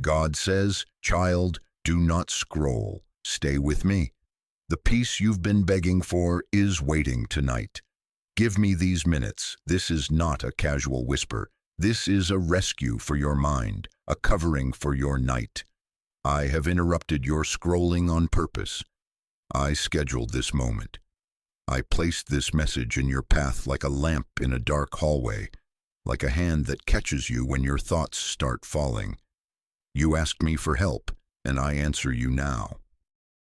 God says, child, do not scroll. Stay with me. The peace you've been begging for is waiting tonight. Give me these minutes. This is not a casual whisper. This is a rescue for your mind, a covering for your night. I have interrupted your scrolling on purpose. I scheduled this moment. I placed this message in your path like a lamp in a dark hallway, like a hand that catches you when your thoughts start falling. You asked me for help, and I answer you now.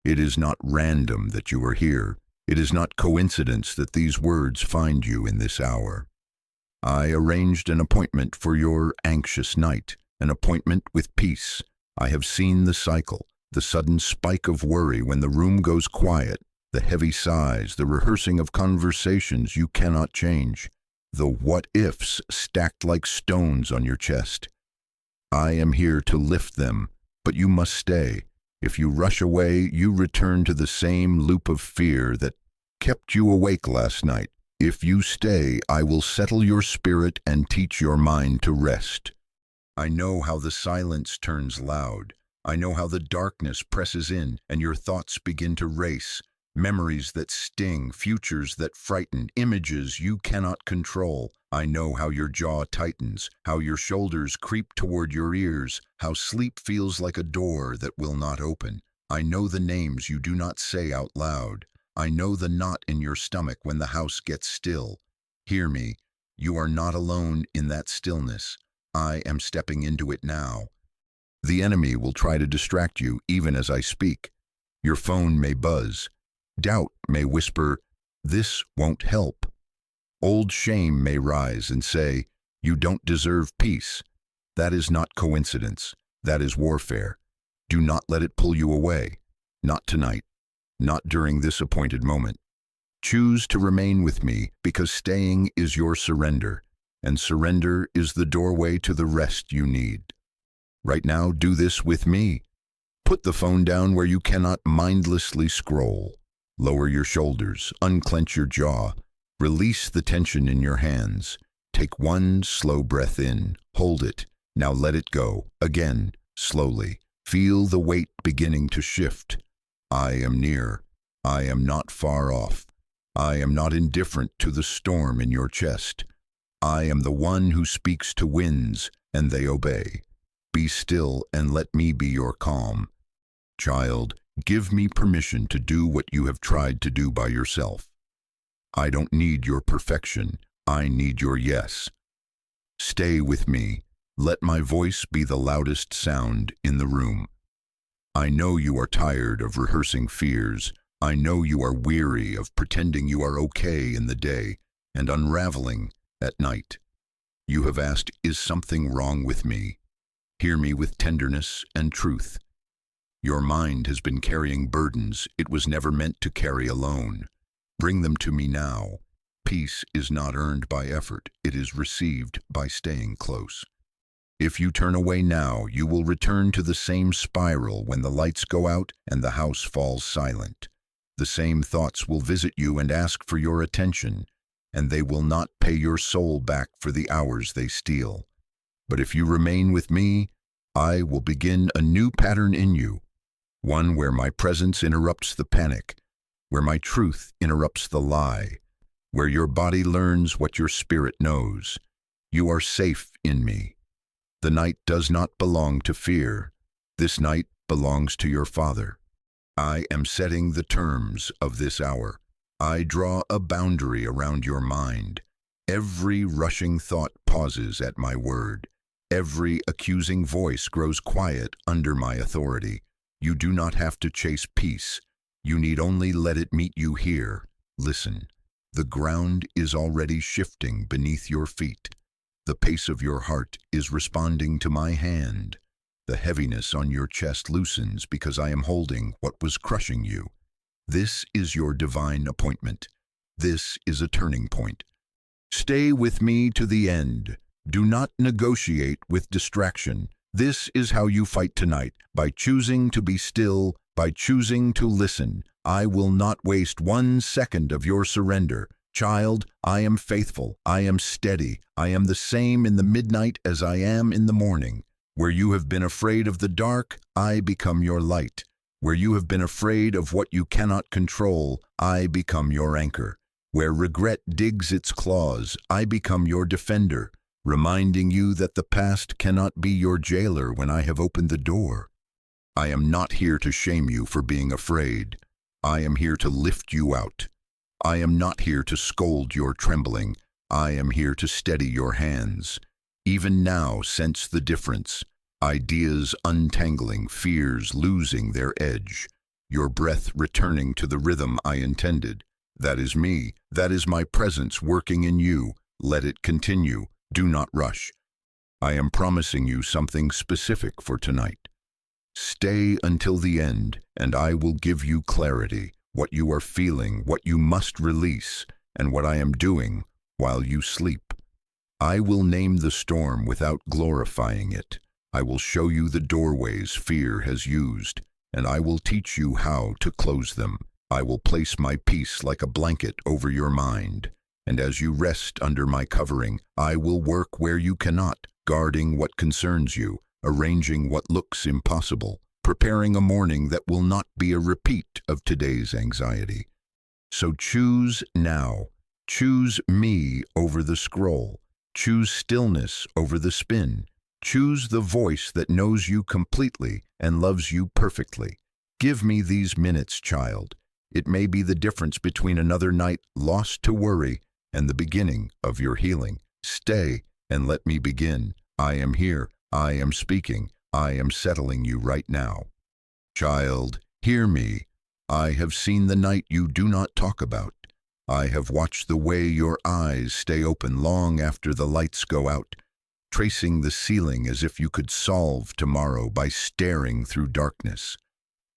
It is not random that you are here. It is not coincidence that these words find you in this hour. I arranged an appointment for your anxious night, an appointment with peace. I have seen the cycle, the sudden spike of worry when the room goes quiet, the heavy sighs, the rehearsing of conversations you cannot change, the what-ifs stacked like stones on your chest. I am here to lift them, but you must stay. If you rush away, you return to the same loop of fear that kept you awake last night. If you stay, I will settle your spirit and teach your mind to rest. I know how the silence turns loud. I know how the darkness presses in and your thoughts begin to race. Memories that sting, futures that frighten, images you cannot control. I know how your jaw tightens, how your shoulders creep toward your ears, how sleep feels like a door that will not open. I know the names you do not say out loud. I know the knot in your stomach when the house gets still. Hear me, you are not alone in that stillness. I am stepping into it now. The enemy will try to distract you even as I speak. Your phone may buzz. Doubt may whisper, "This won't help." Old shame may rise and say, "You don't deserve peace." That is not coincidence. That is warfare. Do not let it pull you away. Not tonight. Not during this appointed moment. Choose to remain with me because staying is your surrender, and surrender is the doorway to the rest you need. Right now, do this with me. Put the phone down where you cannot mindlessly scroll. Lower your shoulders, unclench your jaw, release the tension in your hands. Take one slow breath in, hold it, now let it go. Again, slowly. Feel the weight beginning to shift. I am near. I am not far off. I am not indifferent to the storm in your chest. I am the one who speaks to winds, and they obey. Be still and let me be your calm. Child, give me permission to do what you have tried to do by yourself. I don't need your perfection. I need your yes. Stay with me. Let my voice be the loudest sound in the room. I know you are tired of rehearsing fears. I know you are weary of pretending you are okay in the day and unraveling at night. You have asked, is something wrong with me? Hear me with tenderness and truth. Your mind has been carrying burdens it was never meant to carry alone. Bring them to me now. Peace is not earned by effort. It is received by staying close. If you turn away now, you will return to the same spiral when the lights go out and the house falls silent. The same thoughts will visit you and ask for your attention, and they will not pay your soul back for the hours they steal. But if you remain with me, I will begin a new pattern in you, one where my presence interrupts the panic, where my truth interrupts the lie, where your body learns what your spirit knows. You are safe in me. The night does not belong to fear. This night belongs to your Father. I am setting the terms of this hour. I draw a boundary around your mind. Every rushing thought pauses at my word. Every accusing voice grows quiet under my authority. You do not have to chase peace. You need only let it meet you here. Listen. The ground is already shifting beneath your feet. The pace of your heart is responding to my hand. The heaviness on your chest loosens because I am holding what was crushing you. This is your divine appointment. This is a turning point. Stay with me to the end. Do not negotiate with distraction. This is how you fight tonight, by choosing to be still, by choosing to listen. I will not waste 1 second of your surrender. Child, I am faithful. I am steady. I am the same in the midnight as I am in the morning. Where you have been afraid of the dark, I become your light. Where you have been afraid of what you cannot control, I become your anchor. Where regret digs its claws, I become your defender, reminding you that the past cannot be your jailer when I have opened the door. I am not here to shame you for being afraid. I am here to lift you out. I am not here to scold your trembling. I am here to steady your hands. Even now, sense the difference. Ideas untangling, fears losing their edge. Your breath returning to the rhythm I intended. That is me. That is my presence working in you. Let it continue. Do not rush. I am promising you something specific for tonight. Stay until the end, and I will give you clarity, what you are feeling, what you must release, and what I am doing while you sleep. I will name the storm without glorifying it. I will show you the doorways fear has used, and I will teach you how to close them. I will place my peace like a blanket over your mind, and as you rest under my covering, I will work where you cannot, guarding what concerns you, arranging what looks impossible, preparing a morning that will not be a repeat of today's anxiety. So choose now. Choose me over the scroll. Choose stillness over the spin. Choose the voice that knows you completely and loves you perfectly. Give me these minutes, child. It may be the difference between another night lost to worry and the beginning of your healing. Stay and let me begin. I am here. I am speaking. I am settling you right now. Child, hear me. I have seen the night you do not talk about. I have watched the way your eyes stay open long after the lights go out, tracing the ceiling as if you could solve tomorrow by staring through darkness.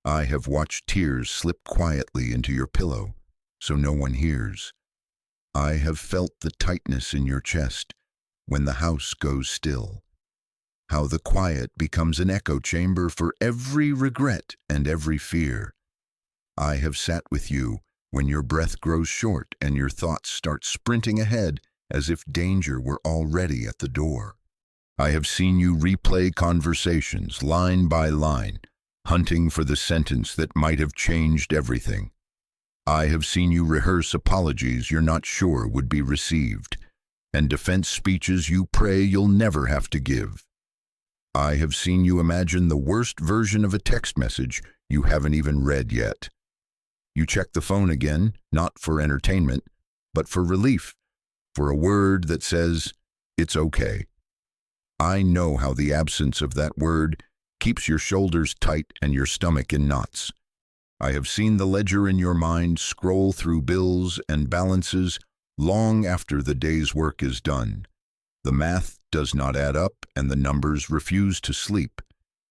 I have watched tears slip quietly into your pillow, so no one hears. I have felt the tightness in your chest when the house goes still. How the quiet becomes an echo chamber for every regret and every fear. I have sat with you when your breath grows short and your thoughts start sprinting ahead as if danger were already at the door. I have seen you replay conversations line by line, hunting for the sentence that might have changed everything. I have seen you rehearse apologies you're not sure would be received, and defense speeches you pray you'll never have to give. I have seen you imagine the worst version of a text message you haven't even read yet. You check the phone again, not for entertainment, but for relief, for a word that says, "It's okay." I know how the absence of that word keeps your shoulders tight and your stomach in knots. I have seen the ledger in your mind scroll through bills and balances long after the day's work is done. The math does not add up and the numbers refuse to sleep,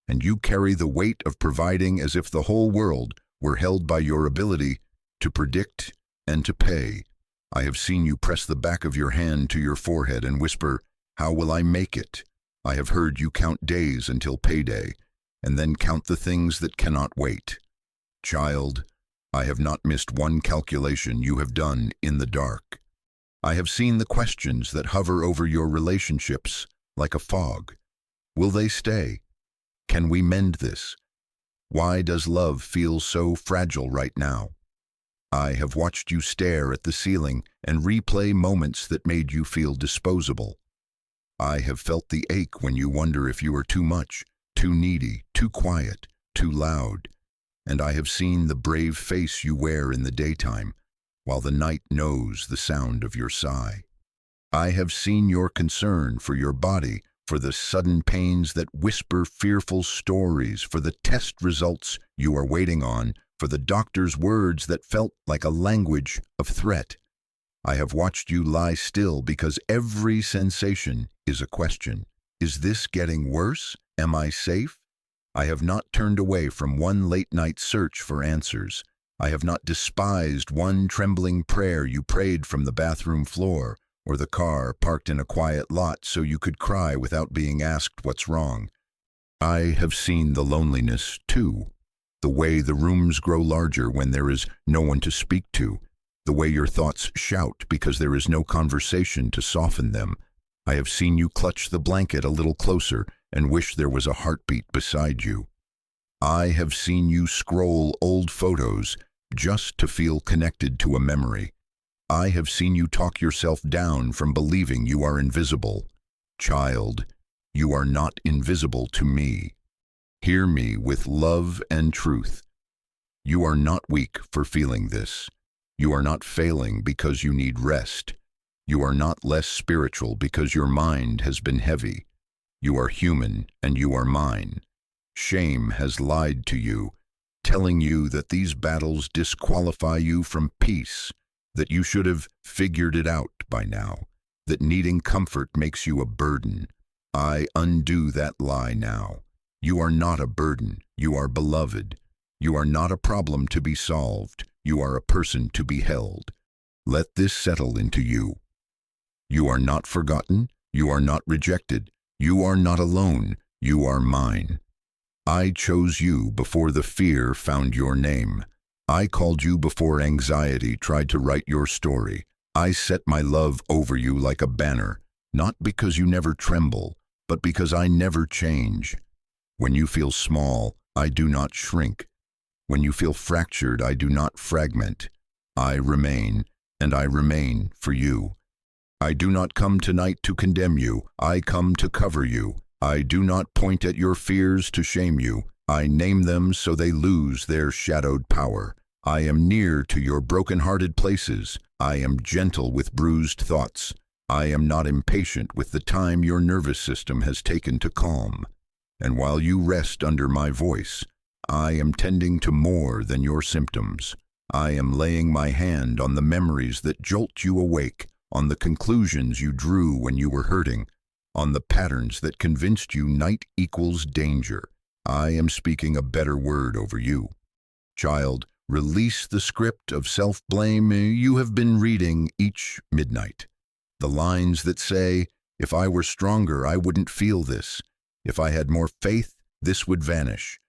and you carry the weight of providing as if the whole world were held by your ability to predict and to pay. I have seen you press the back of your hand to your forehead and whisper, "How will I make it?" I have heard you count days until payday, and then count the things that cannot wait. Child, I have not missed one calculation you have done in the dark. I have seen the questions that hover over your relationships like a fog. Will they stay? Can we mend this? Why does love feel so fragile right now? I have watched you stare at the ceiling and replay moments that made you feel disposable. I have felt the ache when you wonder if you are too much, too needy, too quiet, too loud. And I have seen the brave face you wear in the daytime, while the night knows the sound of your sigh. I have seen your concern for your body, for the sudden pains that whisper fearful stories, for the test results you are waiting on, for the doctor's words that felt like a language of threat. I have watched you lie still because every sensation is a question. Is this getting worse? Am I safe? I have not turned away from one late-night search for answers. I have not despised one trembling prayer you prayed from the bathroom floor, or the car parked in a quiet lot so you could cry without being asked what's wrong. I have seen the loneliness, too. The way the rooms grow larger when there is no one to speak to. The way your thoughts shout because there is no conversation to soften them. I have seen you clutch the blanket a little closer and wish there was a heartbeat beside you. I have seen you scroll old photos just to feel connected to a memory. I have seen you talk yourself down from believing you are invisible. Child, you are not invisible to me. Hear me with love and truth. You are not weak for feeling this. You are not failing because you need rest. You are not less spiritual because your mind has been heavy. You are human and you are mine. Shame has lied to you, telling you that these battles disqualify you from peace, that you should have figured it out by now, that needing comfort makes you a burden. I undo that lie now. You are not a burden. You are beloved. You are not a problem to be solved. You are a person to be held. Let this settle into you. You are not forgotten. You are not rejected. You are not alone. You are mine. I chose you before the fear found your name. I called you before anxiety tried to write your story. I set my love over you like a banner, not because you never tremble, but because I never change. When you feel small, I do not shrink. When you feel fractured, I do not fragment. I remain, and I remain for you. I do not come tonight to condemn you. I come to cover you. I do not point at your fears to shame you. I name them so they lose their shadowed power. I am near to your broken-hearted places. I am gentle with bruised thoughts. I am not impatient with the time your nervous system has taken to calm. And while you rest under my voice, I am tending to more than your symptoms. I am laying my hand on the memories that jolt you awake, on the conclusions you drew when you were hurting, on the patterns that convinced you night equals danger. I am speaking a better word over you. Child, release the script of self-blame you have been reading each midnight. The lines that say, if I were stronger, I wouldn't feel this. If I had more faith, this would vanish.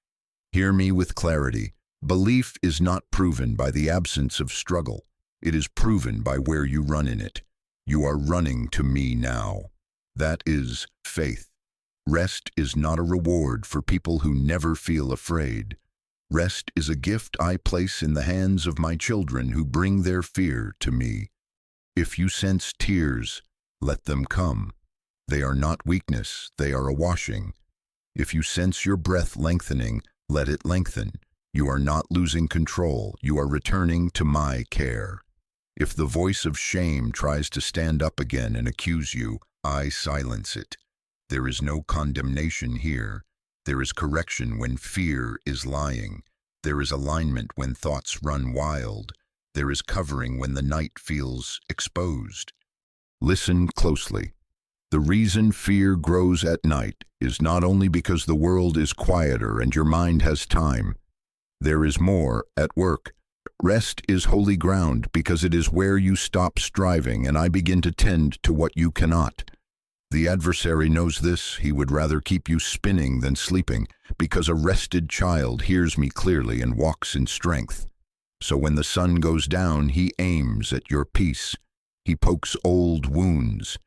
Hear me with clarity. Belief is not proven by the absence of struggle. It is proven by where you run in it. You are running to me now. That is faith. Rest is not a reward for people who never feel afraid. Rest is a gift I place in the hands of my children who bring their fear to me. If you sense tears, let them come. They are not weakness, they are a washing. If you sense your breath lengthening, let it lengthen. You are not losing control, you are returning to my care. If the voice of shame tries to stand up again and accuse you, I silence it. There is no condemnation here. There is correction when fear is lying. There is alignment when thoughts run wild. There is covering when the night feels exposed. Listen closely. The reason fear grows at night is not only because the world is quieter and your mind has time. There is more at work. Rest is holy ground because it is where you stop striving and I begin to tend to what you cannot. The adversary knows this. He would rather keep you spinning than sleeping because a rested child hears me clearly and walks in strength. So when the sun goes down, he aims at your peace. He pokes old wounds.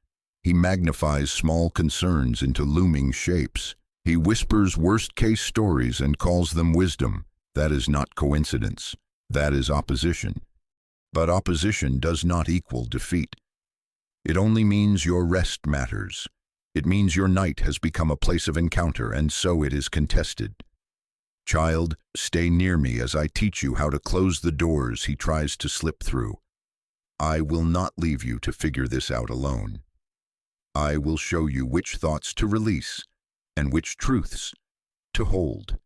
He magnifies small concerns into looming shapes. He whispers worst-case stories and calls them wisdom. That is not coincidence. That is opposition. But opposition does not equal defeat. It only means your rest matters. It means your night has become a place of encounter, and so it is contested. Child, stay near me as I teach you how to close the doors he tries to slip through. I will not leave you to figure this out alone. I will show you which thoughts to release and which truths to hold.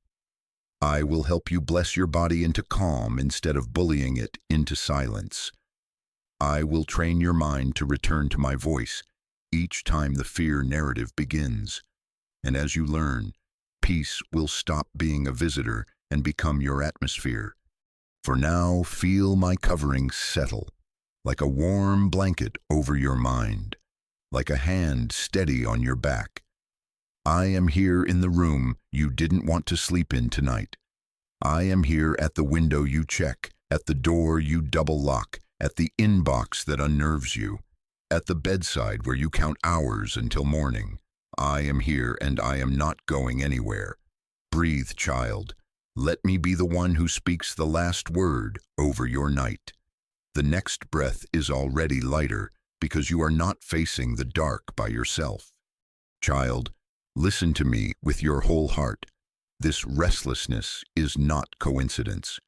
I will help you bless your body into calm instead of bullying it into silence. I will train your mind to return to my voice each time the fear narrative begins. And as you learn, peace will stop being a visitor and become your atmosphere. For now, feel my covering settle, like a warm blanket over your mind, like a hand steady on your back. I am here in the room you didn't want to sleep in tonight. I am here at the window you check, at the door you double lock, at the inbox that unnerves you. At the bedside where you count hours until morning, I am here and I am not going anywhere. Breathe, child. Let me be the one who speaks the last word over your night. The next breath is already lighter because you are not facing the dark by yourself. Child, listen to me with your whole heart. This restlessness is not coincidence.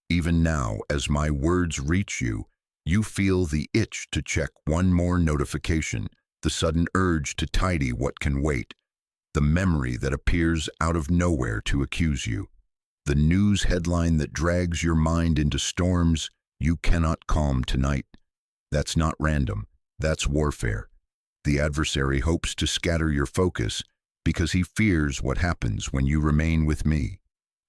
Even now, as my words reach you, you feel the itch to check one more notification, the sudden urge to tidy what can wait, the memory that appears out of nowhere to accuse you, the news headline that drags your mind into storms you cannot calm tonight. That's not random. That's warfare. The adversary hopes to scatter your focus because he fears what happens when you remain with me.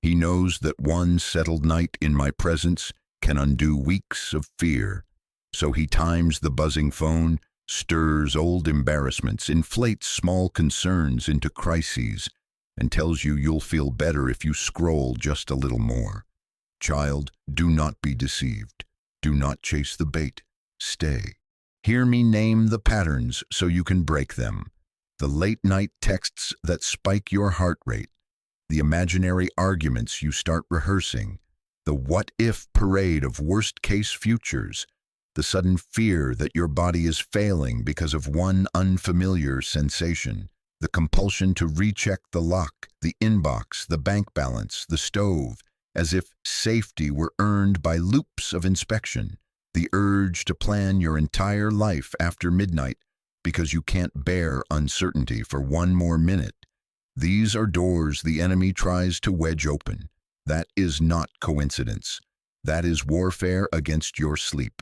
He knows that one settled night in my presence can undo weeks of fear. So he times the buzzing phone, stirs old embarrassments, inflates small concerns into crises, and tells you you'll feel better if you scroll just a little more. Child, do not be deceived. Do not chase the bait. Stay. Hear me name the patterns so you can break them. The late-night texts that spike your heart rate. The imaginary arguments you start rehearsing. The what-if parade of worst-case futures. The sudden fear that your body is failing because of one unfamiliar sensation. The compulsion to recheck the lock, the inbox, the bank balance, the stove, as if safety were earned by loops of inspection. The urge to plan your entire life after midnight because you can't bear uncertainty for one more minute. These are doors the enemy tries to wedge open. That is not coincidence. That is warfare against your sleep.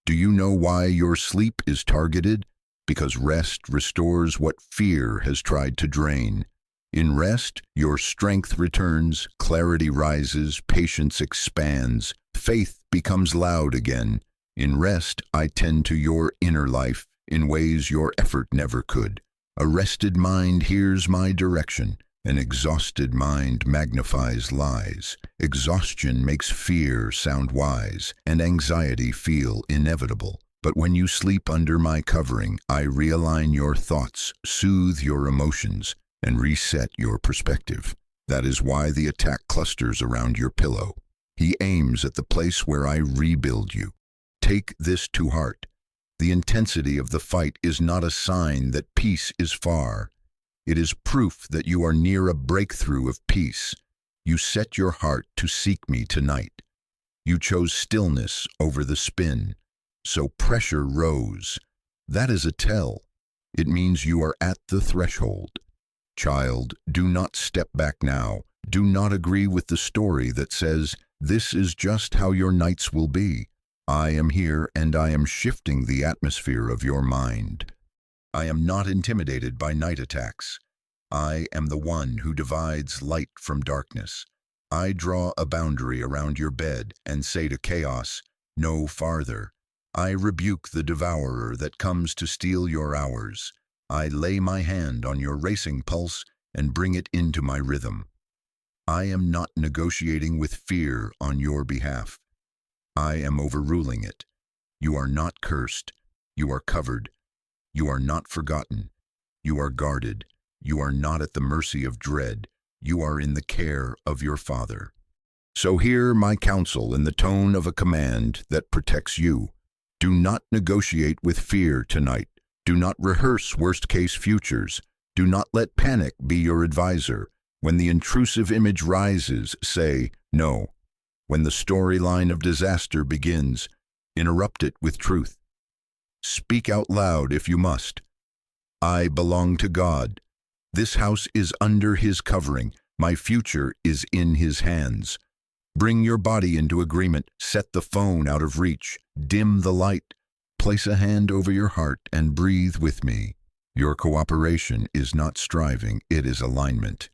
Do you know why your sleep is targeted? Because rest restores what fear has tried to drain. In rest, your strength returns, clarity rises, patience expands, faith becomes loud again. In rest, I tend to your inner life in ways your effort never could. A rested mind hears my direction. An exhausted mind magnifies lies. Exhaustion makes fear sound wise, and anxiety feel inevitable. But when you sleep under my covering, I realign your thoughts, soothe your emotions, and reset your perspective. That is why the attack clusters around your pillow. He aims at the place where I rebuild you. Take this to heart. The intensity of the fight is not a sign that peace is far. It is proof that you are near a breakthrough of peace. You set your heart to seek me tonight. You chose stillness over the spin, so pressure rose. That is a tell. It means you are at the threshold. Child, do not step back now. Do not agree with the story that says, this is just how your nights will be. I am here and I am shifting the atmosphere of your mind. I am not intimidated by night attacks. I am the one who divides light from darkness. I draw a boundary around your bed and say to chaos, no farther. I rebuke the devourer that comes to steal your hours. I lay my hand on your racing pulse and bring it into my rhythm. I am not negotiating with fear on your behalf. I am overruling it. You are not cursed. You are covered. You are not forgotten. You are guarded. You are not at the mercy of dread. You are in the care of your Father. So hear my counsel in the tone of a command that protects you. Do not negotiate with fear tonight. Do not rehearse worst-case futures. Do not let panic be your advisor. When the intrusive image rises, say, no. When the storyline of disaster begins, interrupt it with truth. Speak out loud if you must. I belong to God. This house is under His covering. My future is in His hands. Bring your body into agreement. Set the phone out of reach. Dim the light. Place a hand over your heart and breathe with me. Your cooperation is not striving, it is alignment.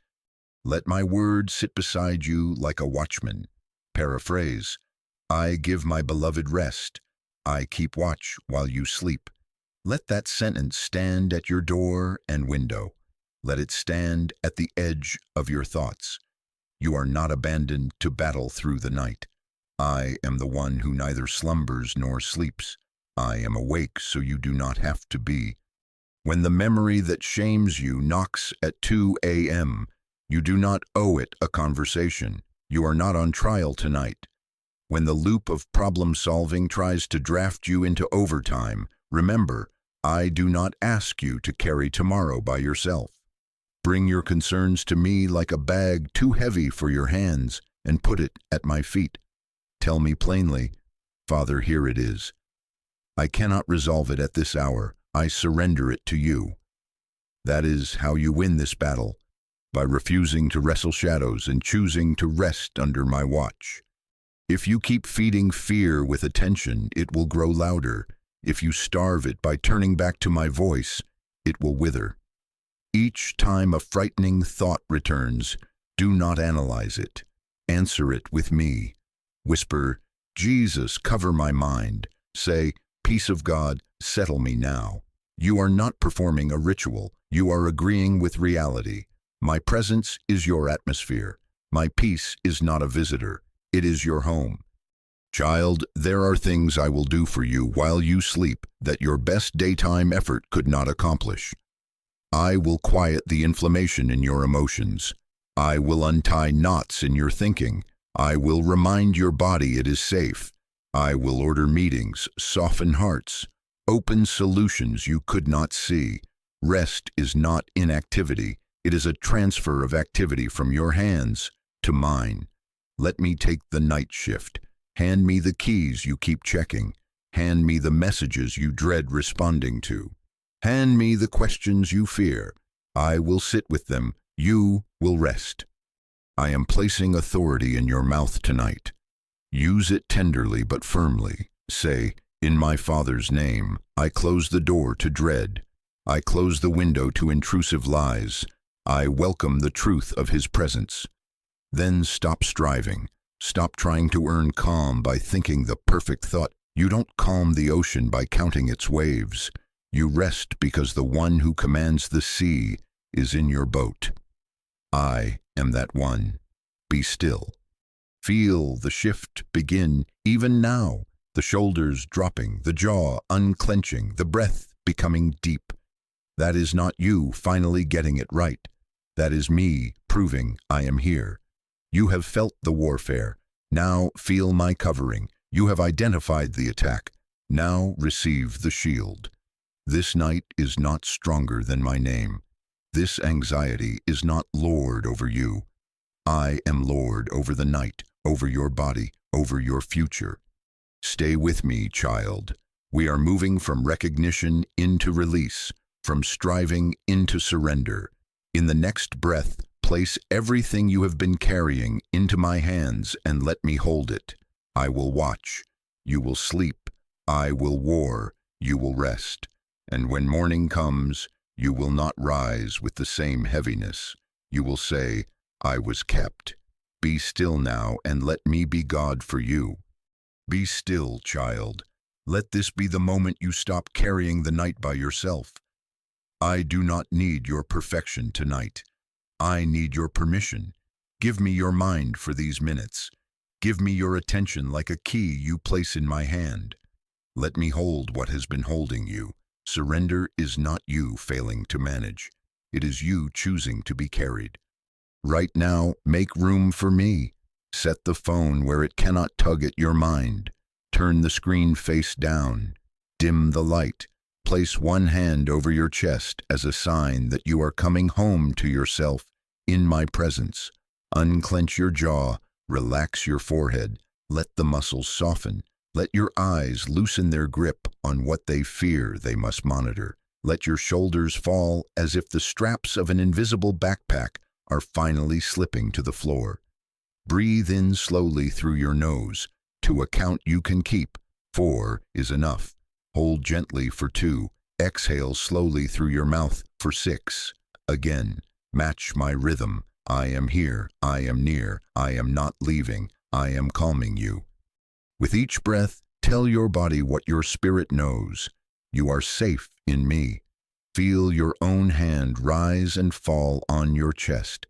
Let my word sit beside you like a watchman. Paraphrase, I give my beloved rest. I keep watch while you sleep. Let that sentence stand at your door and window. Let it stand at the edge of your thoughts. You are not abandoned to battle through the night. I am the one who neither slumbers nor sleeps. I am awake so you do not have to be. When the memory that shames you knocks at 2 a.m., you do not owe it a conversation. You are not on trial tonight. When the loop of problem-solving tries to draft you into overtime, remember, I do not ask you to carry tomorrow by yourself. Bring your concerns to me like a bag too heavy for your hands and put it at my feet. Tell me plainly, Father, here it is. I cannot resolve it at this hour. I surrender it to you. That is how you win this battle, by refusing to wrestle shadows and choosing to rest under my watch. If you keep feeding fear with attention, it will grow louder. If you starve it by turning back to my voice, it will wither. Each time a frightening thought returns, do not analyze it. Answer it with me. Whisper, Jesus, cover my mind. Say, peace of God, settle me now. You are not performing a ritual. You are agreeing with reality. My presence is your atmosphere. My peace is not a visitor. It is your home. Child, there are things I will do for you while you sleep that your best daytime effort could not accomplish. I will quiet the inflammation in your emotions. I will untie knots in your thinking. I will remind your body it is safe. I will order meetings, soften hearts, open solutions you could not see. Rest is not inactivity. It is a transfer of activity from your hands to mine. Let me take the night shift. Hand me the keys you keep checking. Hand me the messages you dread responding to. Hand me the questions you fear. I will sit with them. You will rest. I am placing authority in your mouth tonight. Use it tenderly but firmly. Say, in my Father's name, I close the door to dread. I close the window to intrusive lies. I welcome the truth of His presence. Then stop striving. Stop trying to earn calm by thinking the perfect thought. You don't calm the ocean by counting its waves. You rest because the one who commands the sea is in your boat. I am that one. Be still. Feel the shift begin even now. The shoulders dropping, the jaw unclenching, the breath becoming deep. That is not you finally getting it right. That is me proving I am here. You have felt the warfare. Now feel my covering. You have identified the attack. Now receive the shield. This night is not stronger than my name. This anxiety is not Lord over you. I am Lord over the night, over your body, over your future. Stay with me, child. We are moving from recognition into release, from striving into surrender. In the next breath, place everything you have been carrying into my hands and let me hold it. I will watch. You will sleep. I will war. You will rest. And when morning comes, you will not rise with the same heaviness. You will say, I was kept. Be still now and let me be God for you. Be still, child. Let this be the moment you stop carrying the night by yourself. I do not need your perfection tonight. I need your permission. Give me your mind for these minutes. Give me your attention like a key you place in my hand. Let me hold what has been holding you. Surrender is not you failing to manage. It is you choosing to be carried. Right now, make room for me. Set the phone where it cannot tug at your mind. Turn the screen face down. Dim the light. Place one hand over your chest as a sign that you are coming home to yourself in my presence. Unclench your jaw. Relax your forehead. Let the muscles soften. Let your eyes loosen their grip on what they fear they must monitor. Let your shoulders fall as if the straps of an invisible backpack are finally slipping to the floor. Breathe in slowly through your nose. To a count you can keep. 4 is enough. Hold gently for 2. Exhale slowly through your mouth for 6. Again, match my rhythm. I am here. I am near. I am not leaving. I am calming you. With each breath, tell your body what your spirit knows. You are safe in me. Feel your own hand rise and fall on your chest.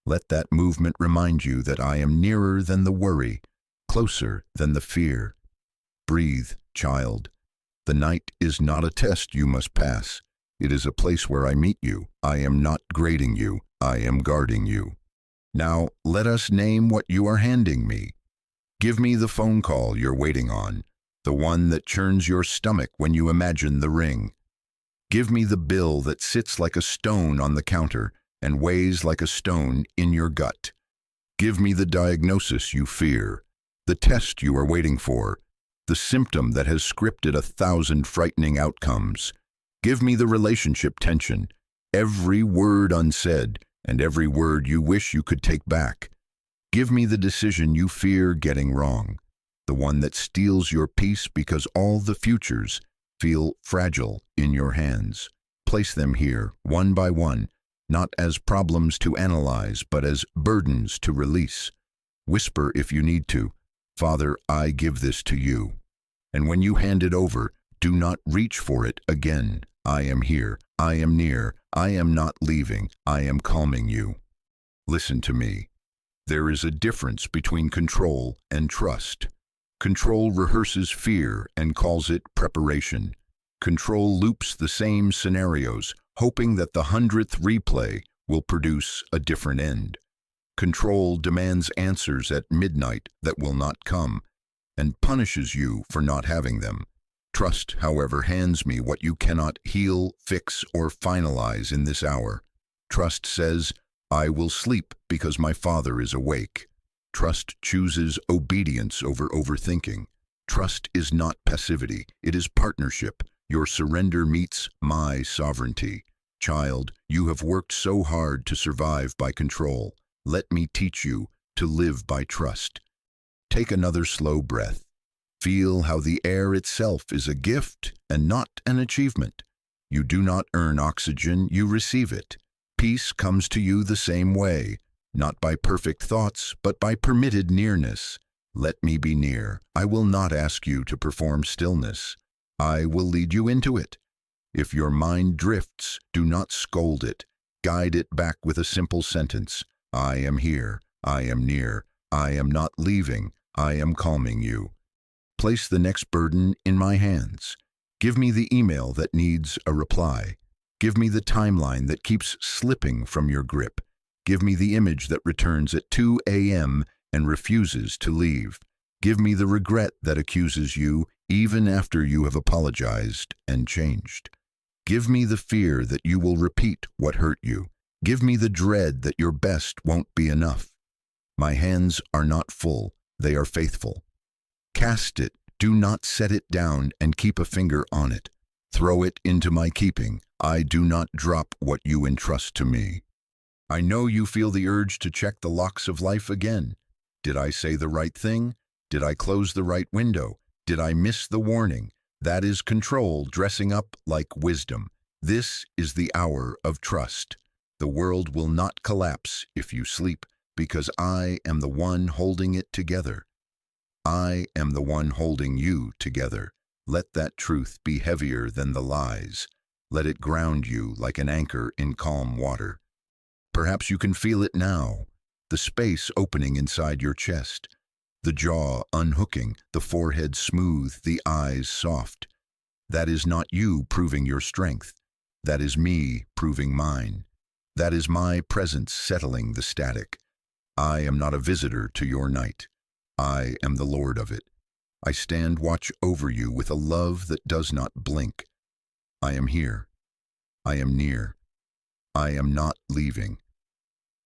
Let that movement remind you that I am nearer than the worry, closer than the fear. Breathe, child. The night is not a test you must pass. It is a place where I meet you. I am not grading you. I am guarding you. Now, let us name what you are handing me. Give me the phone call you're waiting on, the one that churns your stomach when you imagine the ring. Give me the bill that sits like a stone on the counter and weighs like a stone in your gut. Give me the diagnosis you fear, the test you are waiting for, the symptom that has scripted 1,000 frightening outcomes. Give me the relationship tension, every word unsaid and every word you wish you could take back. Give me the decision you fear getting wrong, the one that steals your peace because all the futures feel fragile in your hands. Place them here, one by one, not as problems to analyze, but as burdens to release. Whisper if you need to, "Father, I give this to you." And when you hand it over, do not reach for it again. I am here. I am near. I am not leaving. I am calming you. Listen to me. There is a difference between control and trust. Control rehearses fear and calls it preparation. Control loops the same scenarios, hoping that the 100th replay will produce a different end. Control demands answers at midnight that will not come, and punishes you for not having them. Trust, however, hands me what you cannot heal, fix, or finalize in this hour. Trust says, "I will sleep because my Father is awake." Trust chooses obedience over overthinking. Trust is not passivity, it is partnership. Your surrender meets my sovereignty. Child, you have worked so hard to survive by control. Let me teach you to live by trust. Take another slow breath. Feel how the air itself is a gift and not an achievement. You do not earn oxygen, you receive it. Peace comes to you the same way, not by perfect thoughts, but by permitted nearness. Let me be near. I will not ask you to perform stillness. I will lead you into it. If your mind drifts, do not scold it. Guide it back with a simple sentence. I am here. I am near. I am not leaving. I am calming you. Place the next burden in my hands. Give me the email that needs a reply. Give me the timeline that keeps slipping from your grip. Give me the image that returns at 2 a.m. and refuses to leave. Give me the regret that accuses you even after you have apologized and changed. Give me the fear that you will repeat what hurt you. Give me the dread that your best won't be enough. My hands are not full, they are faithful. Cast it, do not set it down and keep a finger on it. Throw it into my keeping. I do not drop what you entrust to me. I know you feel the urge to check the locks of life again. Did I say the right thing? Did I close the right window? Did I miss the warning? That is control dressing up like wisdom. This is the hour of trust. The world will not collapse if you sleep, because I am the one holding it together. I am the one holding you together. Let that truth be heavier than the lies. Let it ground you like an anchor in calm water. Perhaps you can feel it now, the space opening inside your chest, the jaw unhooking, the forehead smooth, the eyes soft. That is not you proving your strength. That is me proving mine. That is my presence settling the static. I am not a visitor to your night. I am the Lord of it. I stand watch over you with a love that does not blink. I am here. I am near. I am not leaving.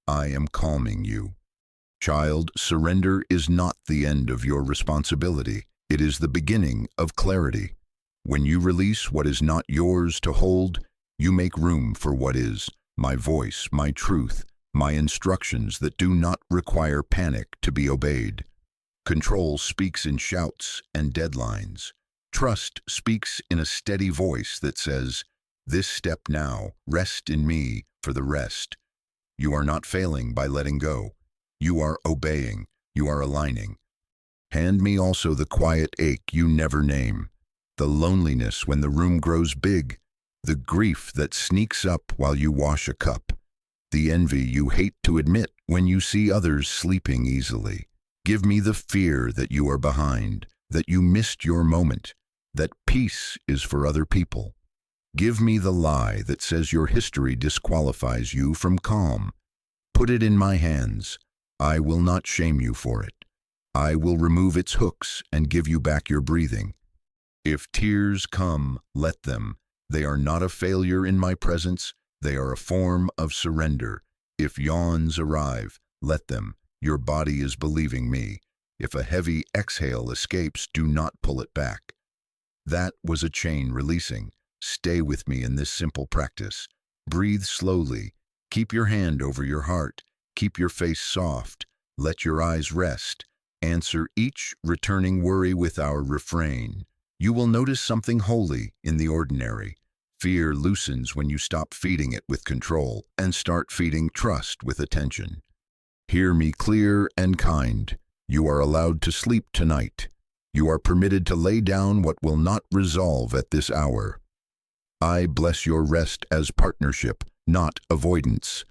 I am calming you. Child, surrender is not the end of your responsibility. It is the beginning of clarity. When you release what is not yours to hold, you make room for what is, my voice, my truth, my instructions that do not require panic to be obeyed. Control speaks in shouts and deadlines. Trust speaks in a steady voice that says, "This step now, rest in me for the rest." You are not failing by letting go. You are obeying. You are aligning. Hand me also the quiet ache you never name, the loneliness when the room grows big, the grief that sneaks up while you wash a cup, the envy you hate to admit when you see others sleeping easily. Give me the fear that you are behind, that you missed your moment. that peace is for other people. Give me the lie that says your history disqualifies you from calm. Put it in my hands. I will not shame you for it. I will remove its hooks and give you back your breathing. If tears come, let them. They are not a failure in my presence. They are a form of surrender. If yawns arrive, let them. Your body is believing me. If a heavy exhale escapes, do not pull it back. That was a chain releasing. Stay with me in this simple practice. Breathe slowly. Keep your hand over your heart. Keep your face soft. Let your eyes rest. Answer each returning worry with our refrain. You will notice something holy in the ordinary. Fear loosens when you stop feeding it with control and start feeding trust with attention. Hear me clear and kind. You are allowed to sleep tonight. You are permitted to lay down what will not resolve at this hour. I bless your rest as partnership, not avoidance.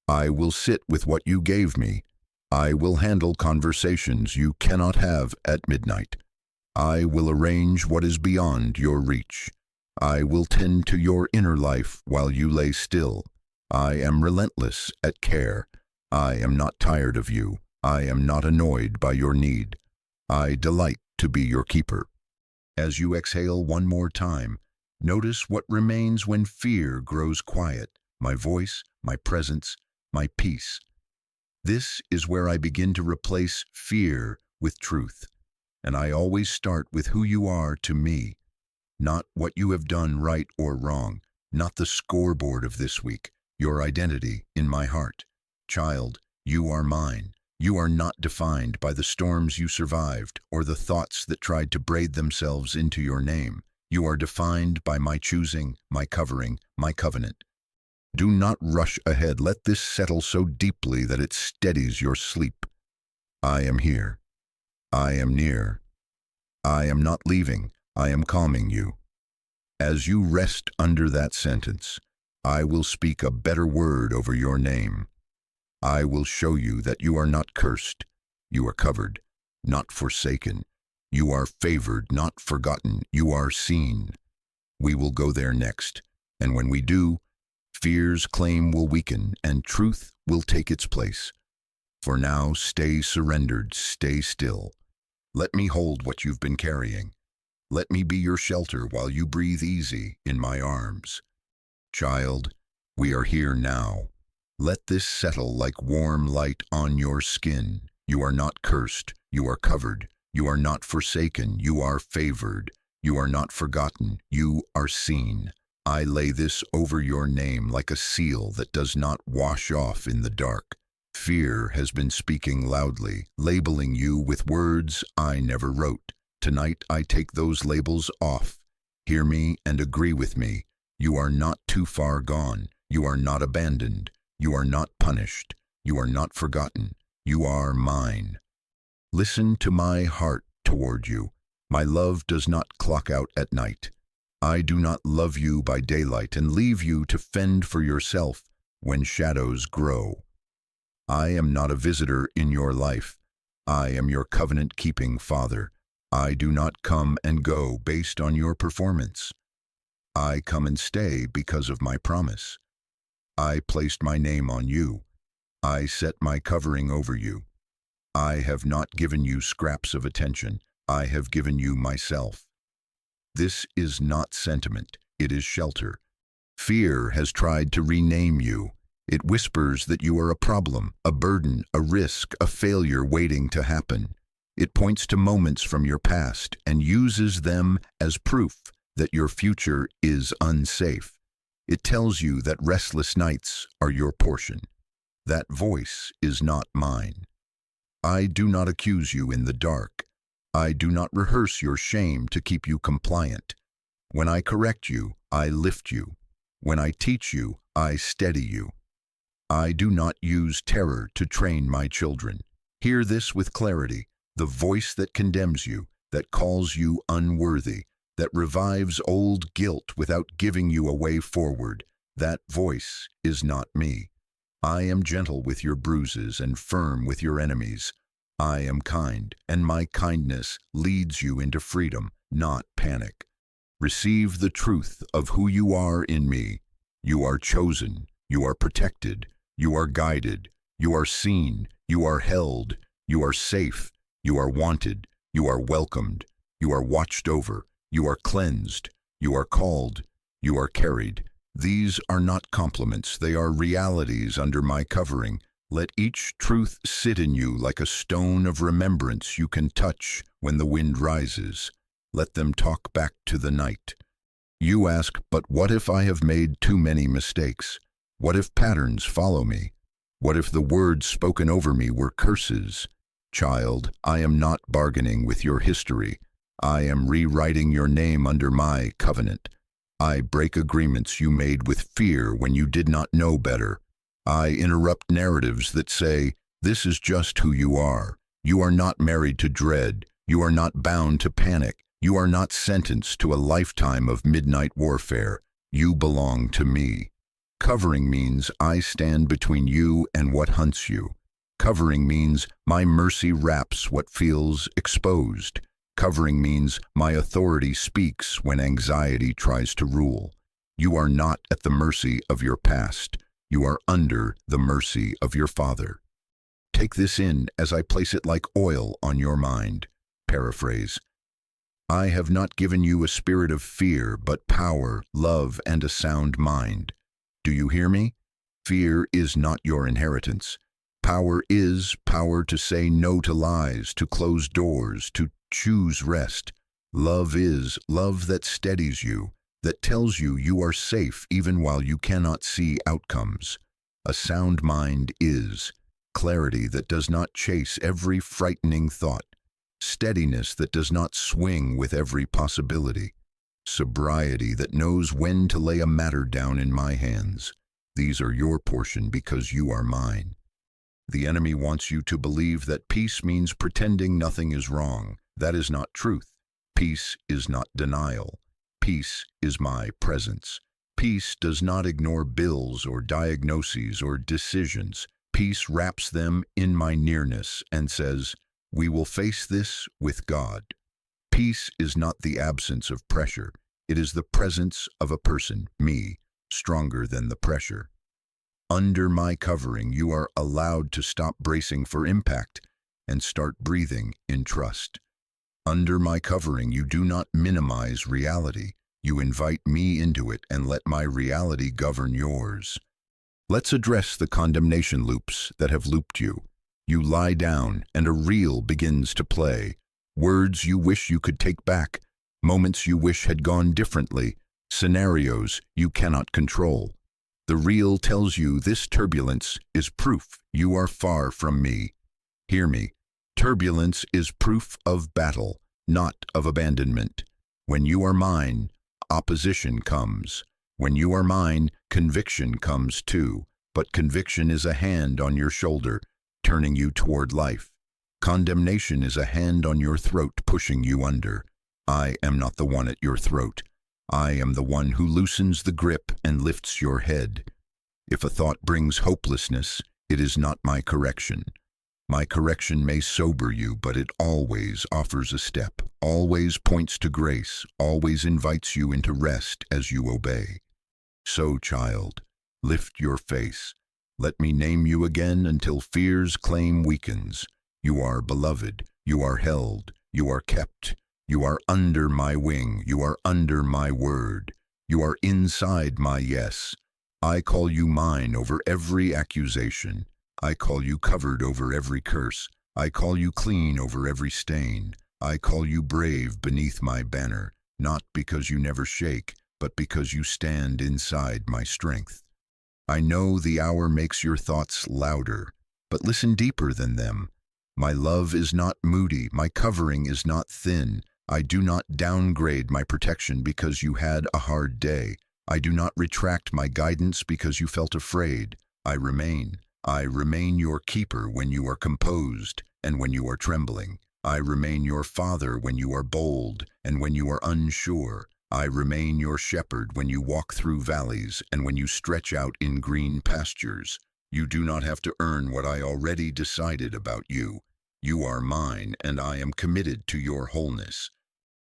I will sit with what you gave me. I will handle conversations you cannot have at midnight. I will arrange what is beyond your reach. I will tend to your inner life while you lay still. I am relentless at care. I am not tired of you. I am not annoyed by your need. I delight to be your keeper. As you exhale one more time, notice what remains when fear grows quiet. My voice, my presence, my peace. This is where I begin to replace fear with truth. And I always start with who you are to me, not what you have done right or wrong, not the scoreboard of this week, your identity in my heart. Child, you are mine. You are not defined by the storms you survived or the thoughts that tried to braid themselves into your name. You are defined by my choosing, my covering, my covenant. Do not rush ahead. Let this settle so deeply that it steadies your sleep. I am here. I am near. I am not leaving. I am calming you. As you rest under that sentence, I will speak a better word over your name. I will show you that you are not cursed. You are covered, not forsaken. You are favored, not forgotten. You are seen. We will go there next, and when we do, fear's claim will weaken and truth will take its place. For now, stay surrendered, stay still. Let me hold what you've been carrying. Let me be your shelter while you breathe easy in my arms. Child, we are here now. Let this settle like warm light on your skin. You are not cursed. You are covered. You are not forsaken. You are favored. You are not forgotten. You are seen. I lay this over your name like a seal that does not wash off in the dark. Fear has been speaking loudly, labeling you with words I never wrote. Tonight I take those labels off. Hear me and agree with me. You are not too far gone. You are not abandoned. You are not punished. You are not forgotten. You are mine. Listen to my heart toward you. My love does not clock out at night. I do not love you by daylight and leave you to fend for yourself when shadows grow. I am not a visitor in your life. I am your covenant-keeping Father. I do not come and go based on your performance. I come and stay because of my promise. I placed my name on you. I set my covering over you. I have not given you scraps of attention. I have given you myself. This is not sentiment. It is shelter. Fear has tried to rename you. It whispers that you are a problem, a burden, a risk, a failure waiting to happen. It points to moments from your past and uses them as proof that your future is unsafe. It tells you that restless nights are your portion. That voice is not mine. I do not accuse you in the dark. I do not rehearse your shame to keep you compliant. When I correct you, I lift you. When I teach you, I steady you. I do not use terror to train my children. Hear this with clarity. The voice that condemns you, that calls you unworthy, that revives old guilt without giving you a way forward, that voice is not me. I am gentle with your bruises and firm with your enemies. I am kind, and my kindness leads you into freedom, not panic. Receive the truth of who you are in me. You are chosen, you are protected, you are guided, you are seen, you are held, you are safe, you are wanted, you are welcomed, you are watched over, you are cleansed, you are called, you are carried. These are not compliments, they are realities under my covering. Let each truth sit in you like a stone of remembrance you can touch when the wind rises. Let them talk back to the night. You ask, but what if I have made too many mistakes? What if patterns follow me? What if the words spoken over me were curses? Child, I am not bargaining with your history. I am rewriting your name under my covenant. I break agreements you made with fear when you did not know better. I interrupt narratives that say, this is just who you are. You are not married to dread. You are not bound to panic. You are not sentenced to a lifetime of midnight warfare. You belong to me. Covering means I stand between you and what hunts you. Covering means my mercy wraps what feels exposed. Covering means my authority speaks when anxiety tries to rule. You are not at the mercy of your past. You are under the mercy of your Father. Take this in as I place it like oil on your mind. Paraphrase. I have not given you a spirit of fear, but power, love, and a sound mind. Do you hear me? Fear is not your inheritance. Power is power to say no to lies, to close doors, to choose rest. Love is love that steadies you, that tells you you are safe even while you cannot see outcomes. A sound mind is clarity that does not chase every frightening thought, steadiness that does not swing with every possibility, sobriety that knows when to lay a matter down in my hands. These are your portion because you are mine. The enemy wants you to believe that peace means pretending nothing is wrong. That is not truth. Peace is not denial. Peace is my presence. Peace does not ignore bills or diagnoses or decisions. Peace wraps them in my nearness and says, we will face this with God. Peace is not the absence of pressure. It is the presence of a person, me, stronger than the pressure. Under my covering, you are allowed to stop bracing for impact and start breathing in trust. Under my covering, you do not minimize reality. You invite me into it and let my reality govern yours. Let's address the condemnation loops that have looped you. You lie down and a reel begins to play. Words you wish you could take back, moments you wish had gone differently, scenarios you cannot control. The reel tells you this turbulence is proof you are far from me. Hear me. Turbulence is proof of battle, not of abandonment. When you are mine, opposition comes. When you are mine, conviction comes too. But conviction is a hand on your shoulder, turning you toward life. Condemnation is a hand on your throat, pushing you under. I am not the one at your throat. I am the one who loosens the grip and lifts your head. If a thought brings hopelessness, it is not my correction. My correction may sober you, but it always offers a step, always points to grace, always invites you into rest as you obey. So, child, lift your face. Let me name you again until fear's claim weakens. You are beloved, you are held, you are kept. You are under my wing, you are under my word. You are inside my yes. I call you mine over every accusation. I call you covered over every curse. I call you clean over every stain. I call you brave beneath my banner, not because you never shake, but because you stand inside my strength. I know the hour makes your thoughts louder, but listen deeper than them. My love is not moody, my covering is not thin. I do not downgrade my protection because you had a hard day. I do not retract my guidance because you felt afraid. I remain your keeper when you are composed and when you are trembling. I remain your father when you are bold and when you are unsure. I remain your shepherd when you walk through valleys and when you stretch out in green pastures. You do not have to earn what I already decided about you. You are mine, and I am committed to your wholeness.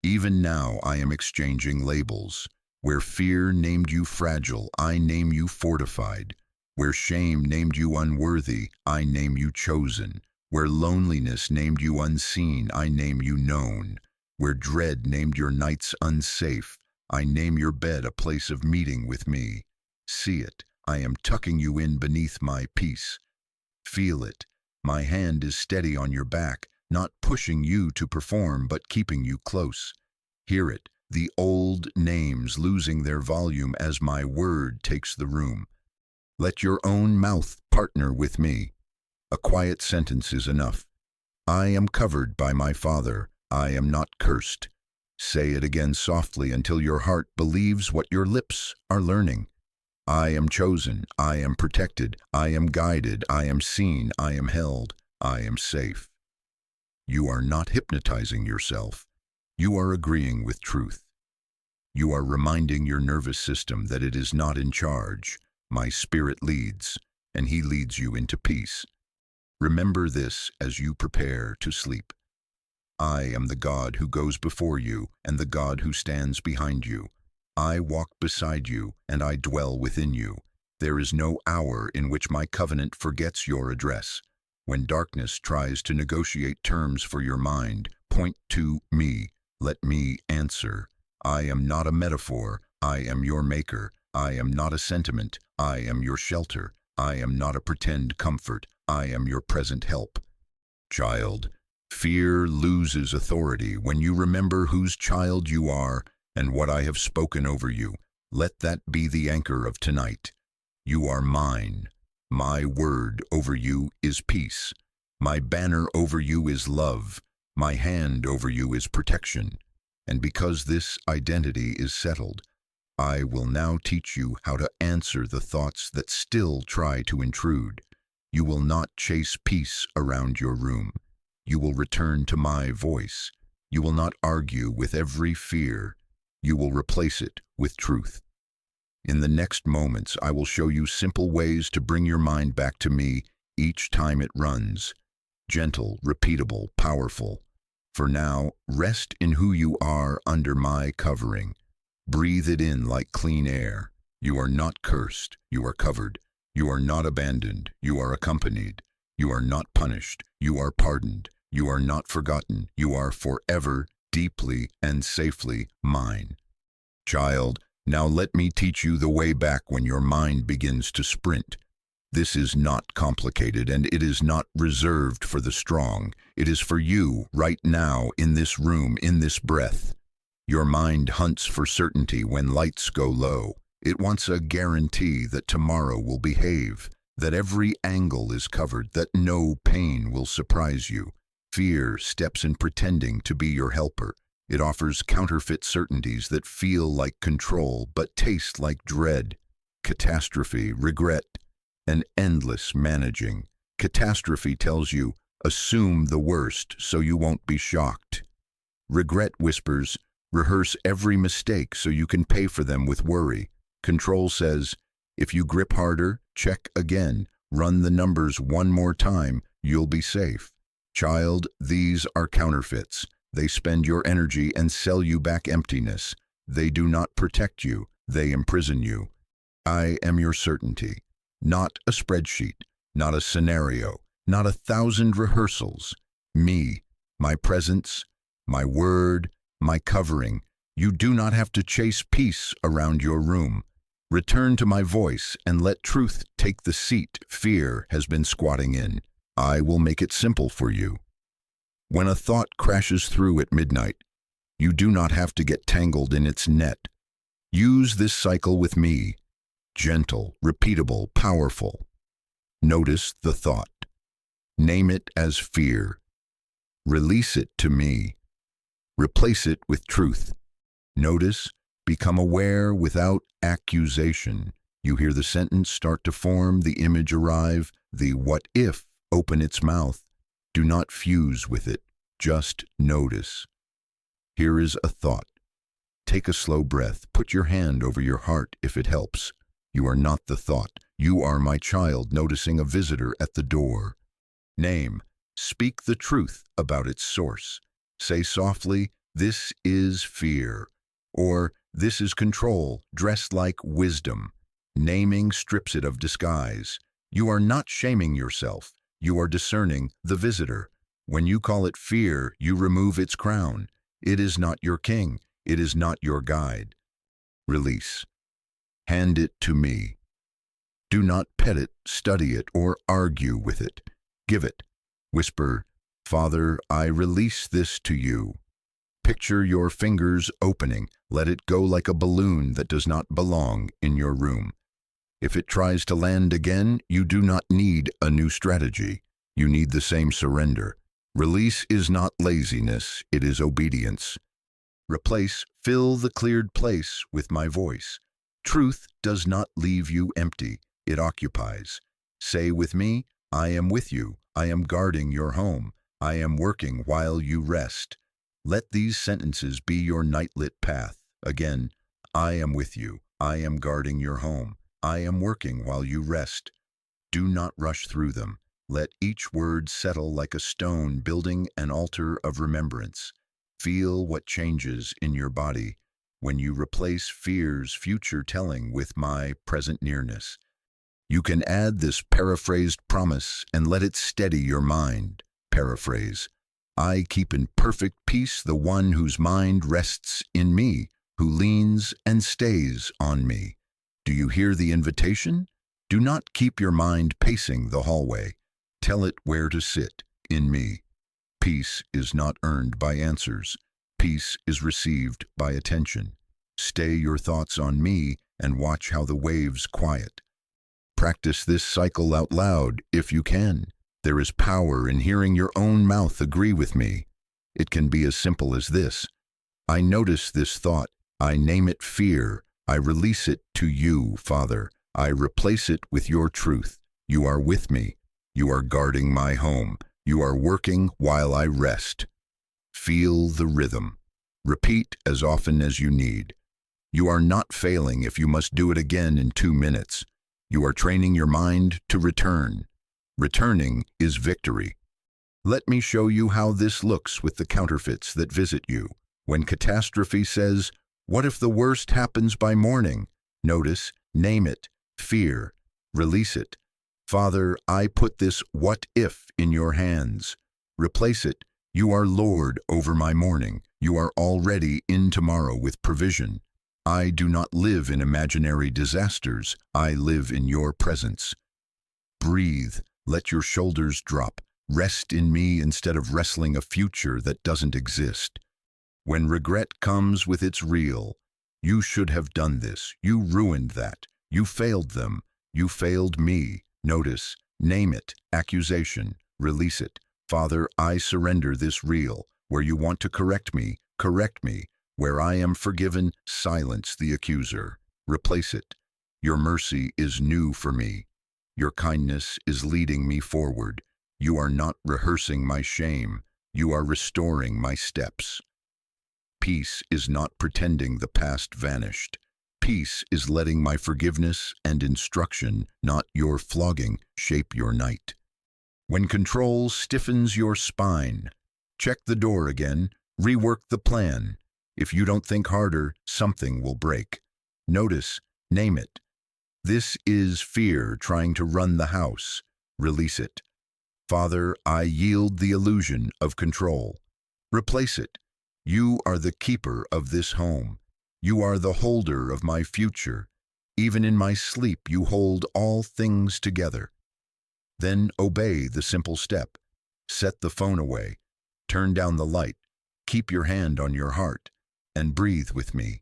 Even now I am exchanging labels. Where fear named you fragile, I name you fortified. Where shame named you unworthy, I name you chosen. Where loneliness named you unseen, I name you known. Where dread named your nights unsafe, I name your bed a place of meeting with me. See it, I am tucking you in beneath my peace. Feel it, my hand is steady on your back, not pushing you to perform but keeping you close. Hear it, the old names losing their volume as my word takes the room. Let your own mouth partner with me. A quiet sentence is enough. I am covered by my Father. I am not cursed. Say it again softly until your heart believes what your lips are learning. I am chosen. I am protected. I am guided. I am seen. I am held. I am safe. You are not hypnotizing yourself. You are agreeing with truth. You are reminding your nervous system that it is not in charge. My spirit leads, and he leads you into peace. Remember this as you prepare to sleep. I am the God who goes before you and the God who stands behind you. I walk beside you and I dwell within you. There is no hour in which my covenant forgets your address. When darkness tries to negotiate terms for your mind, point to me. Let me answer. I am not a metaphor. I am your maker. I am not a sentiment. I am your shelter. I am not a pretend comfort. I am your present help. Child, fear loses authority when you remember whose child you are and what I have spoken over you. Let that be the anchor of tonight. You are mine. My word over you is peace. My banner over you is love. My hand over you is protection. And because this identity is settled, I will now teach you how to answer the thoughts that still try to intrude. You will not chase peace around your room. You will return to my voice. You will not argue with every fear. You will replace it with truth. In the next moments, I will show you simple ways to bring your mind back to me each time it runs. Gentle, repeatable, powerful. For now, rest in who you are under my covering. Breathe it in like clean air. You are not cursed. You are covered. You are not abandoned. You are accompanied. You are not punished. You are pardoned. You are not forgotten. You are forever, deeply, and safely mine. Child, now let me teach you the way back when your mind begins to sprint. This is not complicated, and it is not reserved for the strong. It is for you, right now, in this room, in this breath. Your mind hunts for certainty when lights go low. It wants a guarantee that tomorrow will behave, that every angle is covered, that no pain will surprise you. Fear steps in pretending to be your helper. It offers counterfeit certainties that feel like control but taste like dread, catastrophe, regret, and endless managing. Catastrophe tells you, assume the worst so you won't be shocked. Regret whispers, rehearse every mistake so you can pay for them with worry. Control says, if you grip harder, check again, run the numbers one more time, you'll be safe. Child, these are counterfeits. They spend your energy and sell you back emptiness. They do not protect you, they imprison you. I am your certainty. Not a spreadsheet, not a scenario, not 1,000 rehearsals. Me, my presence, my word, my covering. You do not have to chase peace around your room. Return to my voice and let truth take the seat fear has been squatting in. I will make it simple for you. When a thought crashes through at midnight, you do not have to get tangled in its net. Use this cycle with me. Gentle, repeatable, powerful. Notice the thought. Name it as fear. Release it to me. Replace it with truth. Notice, become aware without accusation. You hear the sentence start to form, the image arrive, the what if open its mouth. Do not fuse with it, just notice. Here is a thought. Take a slow breath. Put your hand over your heart if it helps. You are not the thought. You are my child noticing a visitor at the door. Name. Speak the truth about its source. Say softly, This is fear, or this is control dressed like wisdom. Naming strips it of disguise. You are not shaming yourself. You are discerning the visitor. When you call it fear, you remove its crown. It is not your king. It is not your guide. Release. Hand it to me. Do not pet it, study it, or argue with it. Give it. Whisper, Father, I release this to you. Picture your fingers opening. Let it go like a balloon that does not belong in your room. If it tries to land again, you do not need a new strategy. You need the same surrender. Release is not laziness, it is obedience. Replace, fill the cleared place with my voice. Truth does not leave you empty, it occupies. Say with me, I am with you, I am guarding your home, I am working while you rest. Let these sentences be your nightlit path. Again, I am with you, I am guarding your home, I am working while you rest. Do not rush through them. Let each word settle like a stone building an altar of remembrance. Feel what changes in your body when you replace fear's future telling with my present nearness. You can add this paraphrased promise and let it steady your mind. Paraphrase. I keep in perfect peace the one whose mind rests in me, who leans and stays on me. Do you hear the invitation? Do not keep your mind pacing the hallway. Tell it where to sit, in me. Peace is not earned by answers. Peace is received by attention. Stay your thoughts on me and watch how the waves quiet. Practice this cycle out loud if you can. There is power in hearing your own mouth agree with me. It can be as simple as this. I notice this thought. I name it fear. I release it to you, Father. I replace it with your truth. You are with me. You are guarding my home. You are working while I rest. Feel the rhythm. Repeat as often as you need. You are not failing if you must do it again in 2 minutes. You are training your mind to return. Returning is victory. Let me show you how this looks with the counterfeits that visit you. When catastrophe says, what if the worst happens by morning? Notice, name it, fear, release it. Father, I put this what if in your hands. Replace it. You are Lord over my morning. You are already in tomorrow with provision. I do not live in imaginary disasters. I live in your presence. Breathe. Let your shoulders drop. Rest in me instead of wrestling a future that doesn't exist. When regret comes with its real, you should have done this. You ruined that. You failed them. You failed me. Notice, name it, accusation, release it. Father, I surrender this real. Where you want to correct me, correct me. Where I am forgiven, silence the accuser. Replace it. Your mercy is new for me. Your kindness is leading me forward. You are not rehearsing my shame. You are restoring my steps. Peace is not pretending the past vanished. Peace is letting my forgiveness and instruction, not your flogging, shape your night. When control stiffens your spine, check the door again, rework the plan. If you don't think harder, something will break. Notice, name it. This is fear trying to run the house. Release it. Father, I yield the illusion of control. Replace it. You are the keeper of this home. You are the holder of my future. Even in my sleep, you hold all things together. Then obey the simple step. Set the phone away. Turn down the light. Keep your hand on your heart. And breathe with me.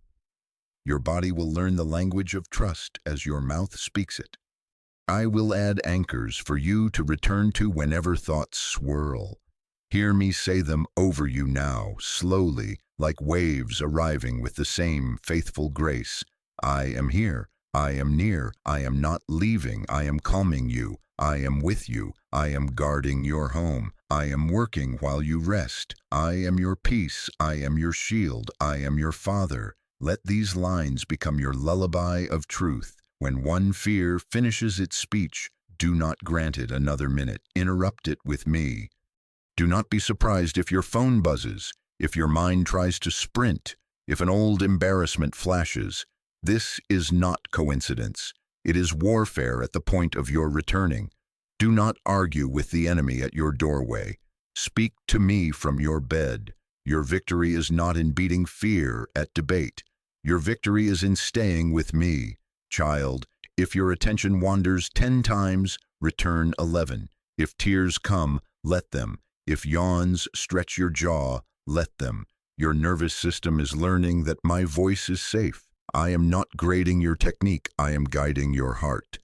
Your body will learn the language of trust as your mouth speaks it. I will add anchors for you to return to whenever thoughts swirl. Hear me say them over you now, slowly, like waves arriving with the same faithful grace. I am here. I am near. I am not leaving. I am calming you. I am with you. I am guarding your home. I am working while you rest. I am your peace. I am your shield. I am your Father. Let these lines become your lullaby of truth. When one fear finishes its speech, do not grant it another minute. Interrupt it with me. Do not be surprised if your phone buzzes. If your mind tries to sprint, if an old embarrassment flashes, this is not coincidence. It is warfare at the point of your returning. Do not argue with the enemy at your doorway. Speak to me from your bed. Your victory is not in beating fear at debate. Your victory is in staying with me. Child, if your attention wanders 10 times, return 11. If tears come, let them. If yawns stretch your jaw, let them. Your nervous system is learning that my voice is safe. I am not grading your technique, I am guiding your heart.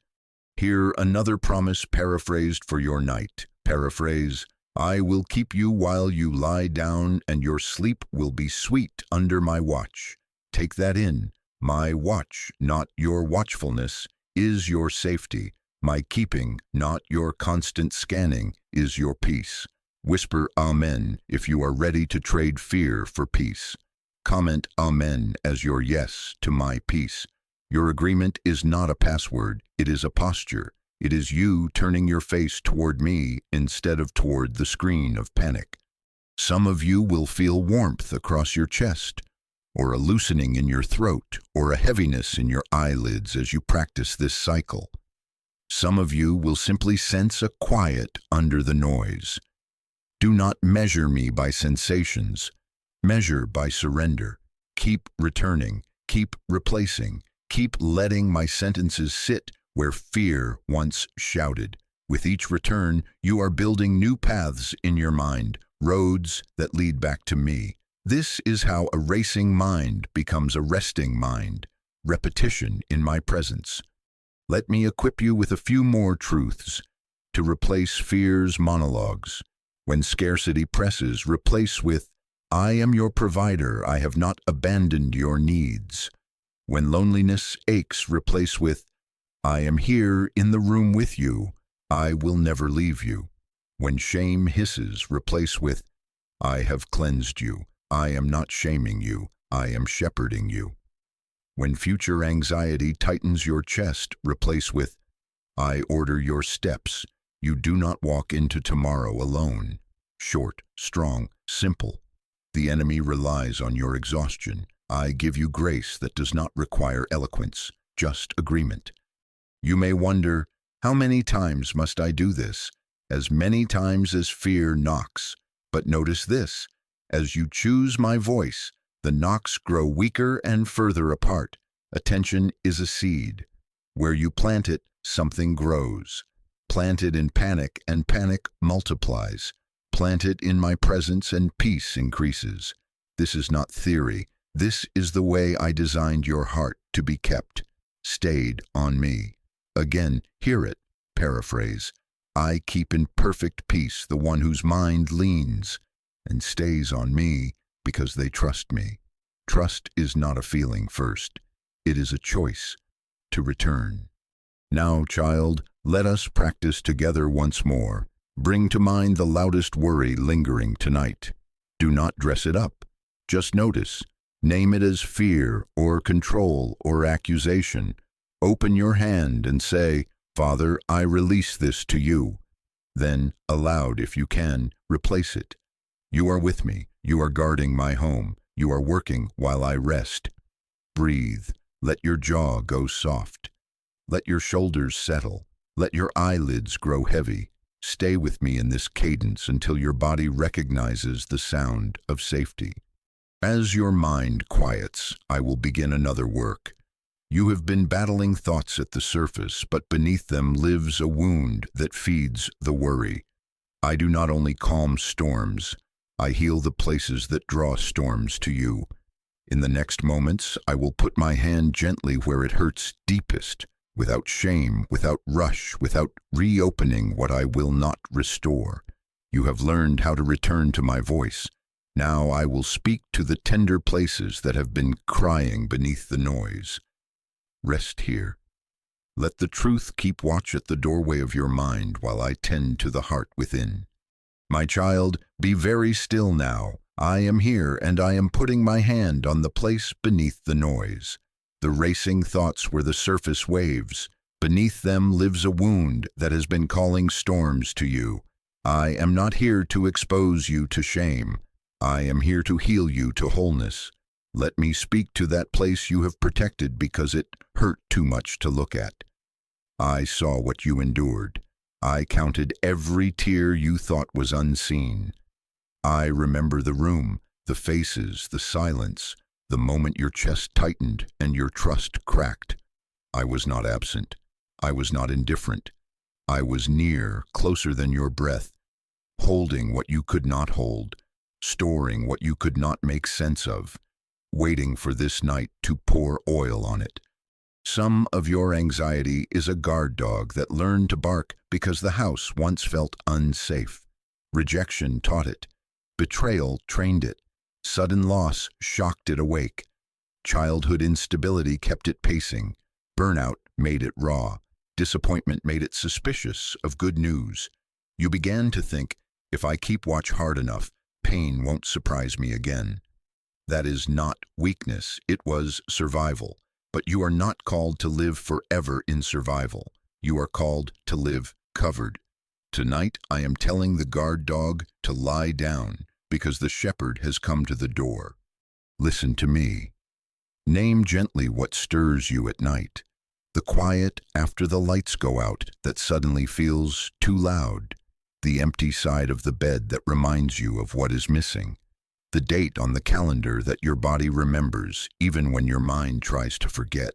Hear another promise paraphrased for your night. Paraphrase, I will keep you while you lie down, and your sleep will be sweet under my watch. Take that in. My watch, not your watchfulness, is your safety. My keeping, not your constant scanning, is your peace. Whisper Amen if you are ready to trade fear for peace. Comment Amen as your yes to my peace. Your agreement is not a password, it is a posture. It is you turning your face toward me instead of toward the screen of panic. Some of you will feel warmth across your chest, or a loosening in your throat, or a heaviness in your eyelids as you practice this cycle. Some of you will simply sense a quiet under the noise. Do not measure me by sensations. Measure by surrender. Keep returning. Keep replacing. Keep letting my sentences sit where fear once shouted. With each return, you are building new paths in your mind, roads that lead back to me. This is how a racing mind becomes a resting mind. Repetition in my presence. Let me equip you with a few more truths to replace fear's monologues. When scarcity presses, replace with, I am your provider, I have not abandoned your needs. When loneliness aches, replace with, I am here in the room with you, I will never leave you. When shame hisses, replace with, I have cleansed you, I am not shaming you, I am shepherding you. When future anxiety tightens your chest, replace with, I order your steps, you do not walk into tomorrow alone. Short, strong, simple. The enemy relies on your exhaustion. I give you grace that does not require eloquence, just agreement. You may wonder, how many times must I do this? As many times as fear knocks. But notice this, as you choose my voice, the knocks grow weaker and further apart. Attention is a seed. Where you plant it, something grows. Plant it in panic, and panic multiplies. Plant it in my presence, and peace increases. This is not theory. This is the way I designed your heart to be kept, stayed on me. Again, hear it. Paraphrase. I keep in perfect peace the one whose mind leans and stays on me because they trust me. Trust is not a feeling first. It is a choice to return. Now, child, let us practice together once more. Bring to mind the loudest worry lingering tonight. Do not dress it up. Just notice. Name it as fear or control or accusation. Open your hand and say, Father, I release this to you. Then, aloud if you can, replace it. You are with me. You are guarding my home. You are working while I rest. Breathe. Let your jaw go soft. Let your shoulders settle. Let your eyelids grow heavy. Stay with me in this cadence until your body recognizes the sound of safety. As your mind quiets, I will begin another work. You have been battling thoughts at the surface, but beneath them lives a wound that feeds the worry. I do not only calm storms, I heal the places that draw storms to you. In the next moments, I will put my hand gently where it hurts deepest, without shame, without rush, without reopening what I will not restore. You have learned how to return to my voice. Now I will speak to the tender places that have been crying beneath the noise. Rest here. Let the truth keep watch at the doorway of your mind while I tend to the heart within. My child, be very still now. I am here, and I am putting my hand on the place beneath the noise. The racing thoughts were the surface waves. Beneath them lives a wound that has been calling storms to you. I am not here to expose you to shame. I am here to heal you to wholeness. Let me speak to that place you have protected because it hurt too much to look at. I saw what you endured. I counted every tear you thought was unseen. I remember the room, the faces, the silence, the moment your chest tightened and your trust cracked. I was not absent. I was not indifferent. I was near, closer than your breath, holding what you could not hold, storing what you could not make sense of, waiting for this night to pour oil on it. Some of your anxiety is a guard dog that learned to bark because the house once felt unsafe. Rejection taught it. Betrayal trained it. Sudden loss shocked it awake. Childhood instability kept it pacing. Burnout made it raw. Disappointment made it suspicious of good news. You began to think, if I keep watch hard enough, pain won't surprise me again. That is not weakness, it was survival. But you are not called to live forever in survival. You are called to live covered. Tonight I am telling the guard dog to lie down because the shepherd has come to the door. Listen to me. Name gently what stirs you at night. The quiet after the lights go out that suddenly feels too loud. The empty side of the bed that reminds you of what is missing. The date on the calendar that your body remembers even when your mind tries to forget.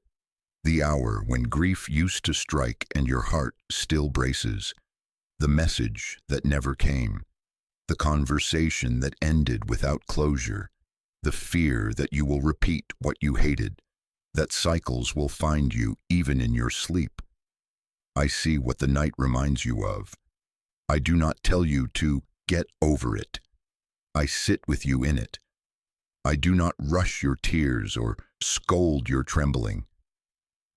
The hour when grief used to strike and your heart still braces. The message that never came. The conversation that ended without closure. The fear that you will repeat what you hated. That cycles will find you even in your sleep. I see what the night reminds you of. I do not tell you to get over it. I sit with you in it. I do not rush your tears or scold your trembling.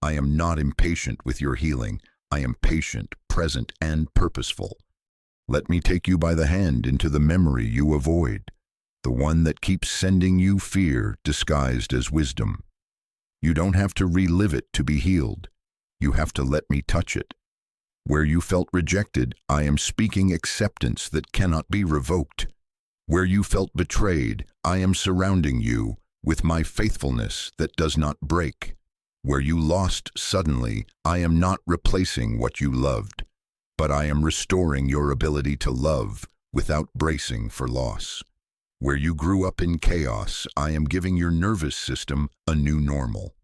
I am not impatient with your healing. I am patient, present, and purposeful. Let me take you by the hand into the memory you avoid, the one that keeps sending you fear disguised as wisdom. You don't have to relive it to be healed. You have to let me touch it. Where you felt rejected, I am speaking acceptance that cannot be revoked. Where you felt betrayed, I am surrounding you with my faithfulness that does not break. Where you lost suddenly, I am not replacing what you loved, but I am restoring your ability to love without bracing for loss. Where you grew up in chaos, I am giving your nervous system a new normal.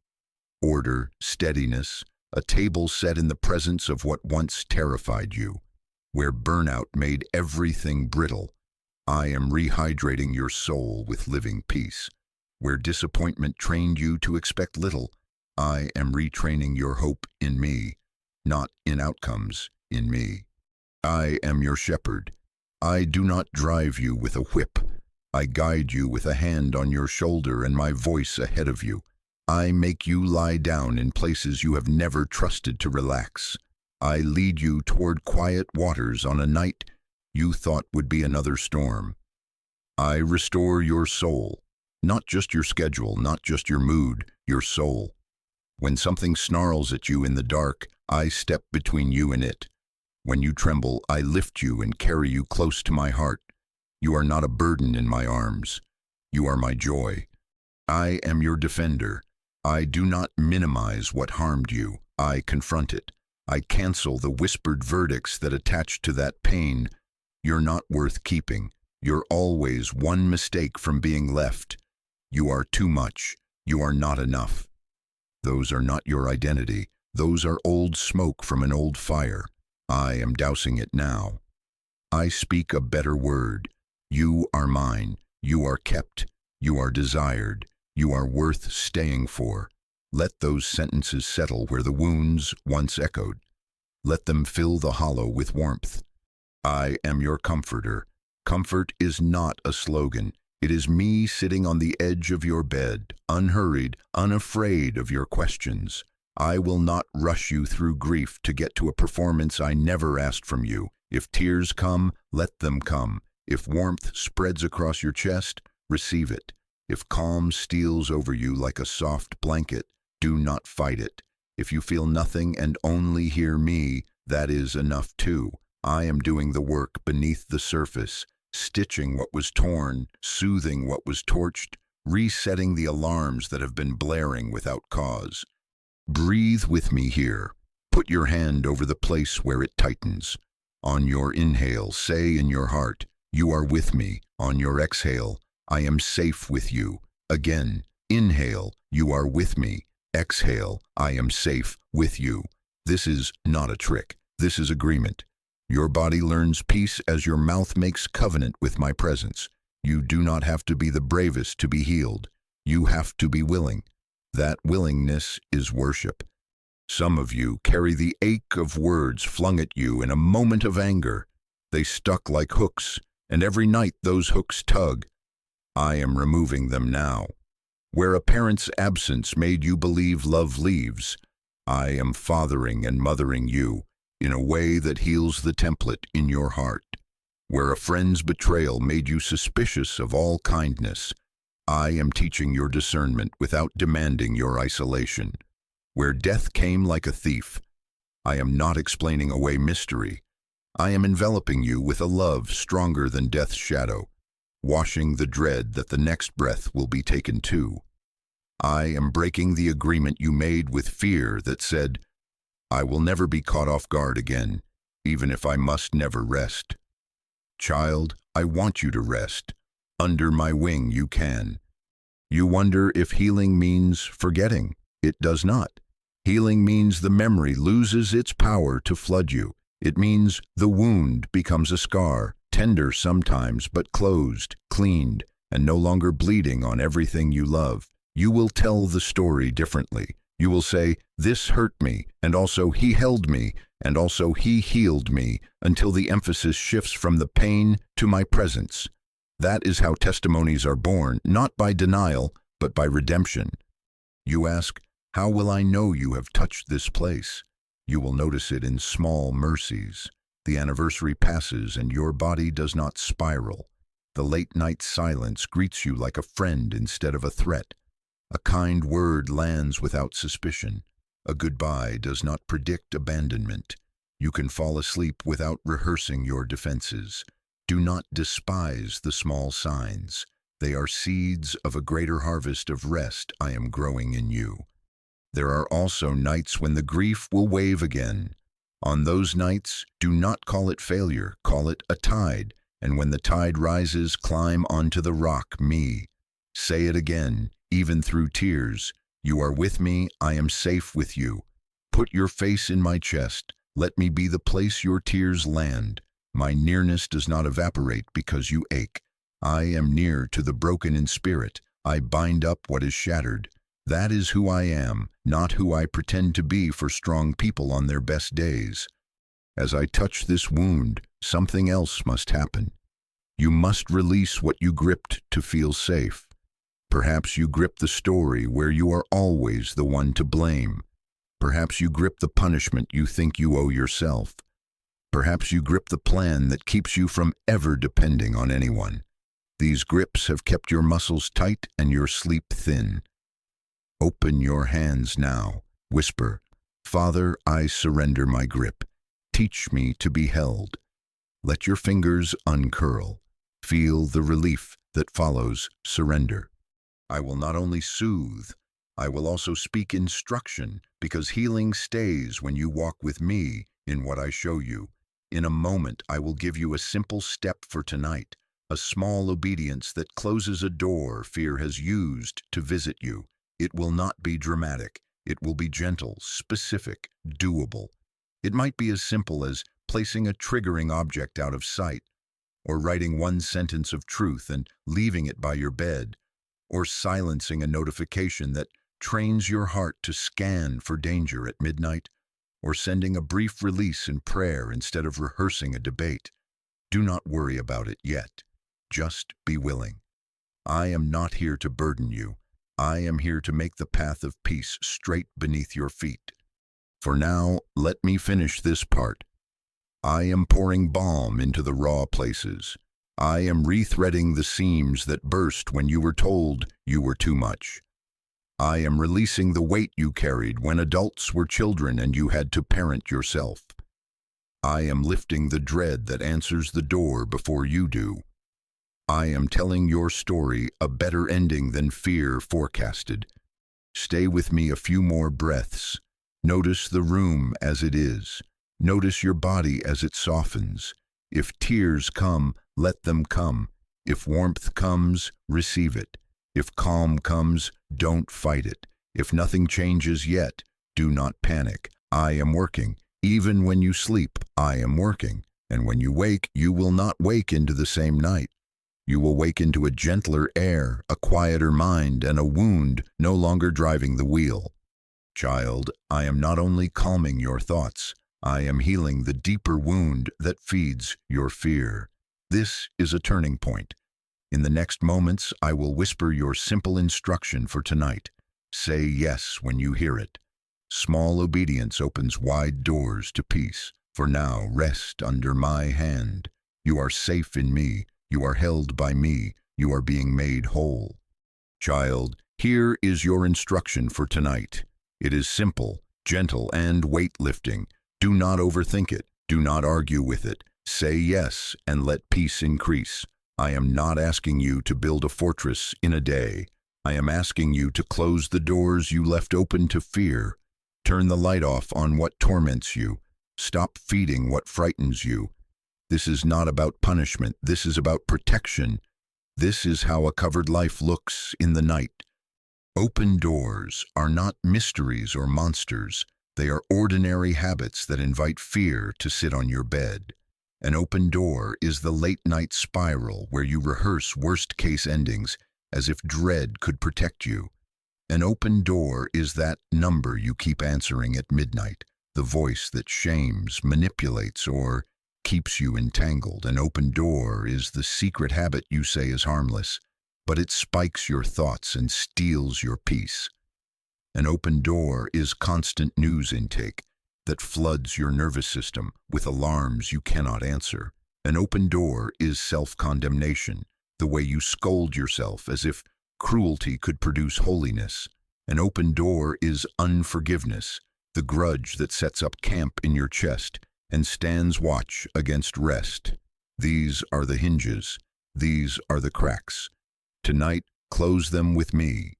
Order, steadiness, a table set in the presence of what once terrified you. Where burnout made everything brittle, I am rehydrating your soul with living peace. Where disappointment trained you to expect little, I am retraining your hope in me, not in outcomes, in me. I am your shepherd. I do not drive you with a whip. I guide you with a hand on your shoulder and my voice ahead of you. I make you lie down in places you have never trusted to relax. I lead you toward quiet waters on a night you thought would be another storm. I restore your soul, not just your schedule, not just your mood, your soul. When something snarls at you in the dark, I step between you and it. When you tremble, I lift you and carry you close to my heart. You are not a burden in my arms. You are my joy. I am your defender. I do not minimize what harmed you. I confront it. I cancel the whispered verdicts that attach to that pain. You're not worth keeping. You're always one mistake from being left. You are too much. You are not enough. Those are not your identity. Those are old smoke from an old fire. I am dousing it now. I speak a better word. You are mine. You are kept. You are desired. You are worth staying for. Let those sentences settle where the wounds once echoed. Let them fill the hollow with warmth. I am your comforter. Comfort is not a slogan. It is me sitting on the edge of your bed, unhurried, unafraid of your questions. I will not rush you through grief to get to a performance I never asked from you. If tears come, let them come. If warmth spreads across your chest, receive it. If calm steals over you like a soft blanket, do not fight it. If you feel nothing and only hear me, that is enough too. I am doing the work beneath the surface, stitching what was torn, soothing what was torched, resetting the alarms that have been blaring without cause. Breathe with me here. Put your hand over the place where it tightens. On your inhale, say in your heart, "You are with me." On your exhale, "I am safe with you." Again, inhale, "You are with me." Exhale, "I am safe with you." This is not a trick. This is agreement. Your body learns peace as your mouth makes covenant with my presence. You do not have to be the bravest to be healed. You have to be willing. That willingness is worship. Some of you carry the ache of words flung at you in a moment of anger. They stuck like hooks, and every night those hooks tug. I am removing them now. Where a parent's absence made you believe love leaves, I am fathering and mothering you in a way that heals the template in your heart. Where a friend's betrayal made you suspicious of all kindness, I am teaching your discernment without demanding your isolation. Where death came like a thief, I am not explaining away mystery. I am enveloping you with a love stronger than death's shadow, washing the dread that the next breath will be taken too. I am breaking the agreement you made with fear that said, "I will never be caught off guard again, even if I must never rest." Child, I want you to rest. Under my wing you can. You wonder if healing means forgetting. It does not. Healing means the memory loses its power to flood you. It means the wound becomes a scar, tender sometimes, but closed, cleaned, and no longer bleeding on everything you love. You will tell the story differently. You will say, "This hurt me," and also "He held me," and also "He healed me," until the emphasis shifts from the pain to my presence. That is how testimonies are born, not by denial, but by redemption. You ask, "How will I know you have touched this place?" You will notice it in small mercies. The anniversary passes and your body does not spiral. The late-night silence greets you like a friend instead of a threat. A kind word lands without suspicion. A goodbye does not predict abandonment. You can fall asleep without rehearsing your defenses. Do not despise the small signs. They are seeds of a greater harvest of rest I am growing in you. There are also nights when the grief will wave again. On those nights, do not call it failure, call it a tide. And when the tide rises, climb onto the rock, me. Say it again, even through tears. You are with me, I am safe with you. Put your face in my chest. Let me be the place your tears land. My nearness does not evaporate because you ache. I am near to the broken in spirit. I bind up what is shattered. That is who I am, not who I pretend to be for strong people on their best days. As I touch this wound, something else must happen. You must release what you gripped to feel safe. Perhaps you grip the story where you are always the one to blame. Perhaps you grip the punishment you think you owe yourself. Perhaps you grip the plan that keeps you from ever depending on anyone. These grips have kept your muscles tight and your sleep thin. Open your hands now. Whisper, "Father, I surrender my grip. Teach me to be held." Let your fingers uncurl. Feel the relief that follows surrender. I will not only soothe, I will also speak instruction, because healing stays when you walk with me in what I show you. In a moment, I will give you a simple step for tonight, a small obedience that closes a door fear has used to visit you. It will not be dramatic. It will be gentle, specific, doable. It might be as simple as placing a triggering object out of sight, or writing one sentence of truth and leaving it by your bed, or silencing a notification that trains your heart to scan for danger at midnight, or sending a brief release in prayer instead of rehearsing a debate. Do not worry about it yet. Just be willing. I am not here to burden you. I am here to make the path of peace straight beneath your feet. For now, let me finish this part. I am pouring balm into the raw places. I am rethreading the seams that burst when you were told you were too much. I am releasing the weight you carried when adults were children and you had to parent yourself. I am lifting the dread that answers the door before you do. I am telling your story a better ending than fear forecasted. Stay with me a few more breaths. Notice the room as it is. Notice your body as it softens. If tears come, let them come. If warmth comes, receive it. If calm comes, don't fight it. If nothing changes yet, do not panic. I am working. Even when you sleep, I am working. And when you wake, you will not wake into the same night. You will wake into a gentler air, a quieter mind, and a wound no longer driving the wheel. Child, I am not only calming your thoughts, I am healing the deeper wound that feeds your fear. This is a turning point. In the next moments, I will whisper your simple instruction for tonight. Say yes when you hear it. Small obedience opens wide doors to peace. For now, rest under my hand. You are safe in me. You are held by me. You are being made whole. Child, here is your instruction for tonight. It is simple, gentle, and weightlifting. Do not overthink it. Do not argue with it. Say yes and let peace increase. I am not asking you to build a fortress in a day. I am asking you to close the doors you left open to fear. Turn the light off on what torments you. Stop feeding what frightens you. This is not about punishment. This is about protection. This is how a covered life looks in the night. Open doors are not mysteries or monsters. They are ordinary habits that invite fear to sit on your bed. An open door is the late-night spiral where you rehearse worst-case endings as if dread could protect you. An open door is that number you keep answering at midnight, the voice that shames, manipulates, or keeps you entangled. An open door is the secret habit you say is harmless, but it spikes your thoughts and steals your peace. An open door is constant news intake that floods your nervous system with alarms you cannot answer. An open door is self-condemnation, the way you scold yourself as if cruelty could produce holiness. An open door is unforgiveness, the grudge that sets up camp in your chest and stands watch against rest. These are the hinges. These are the cracks. Tonight, close them with me.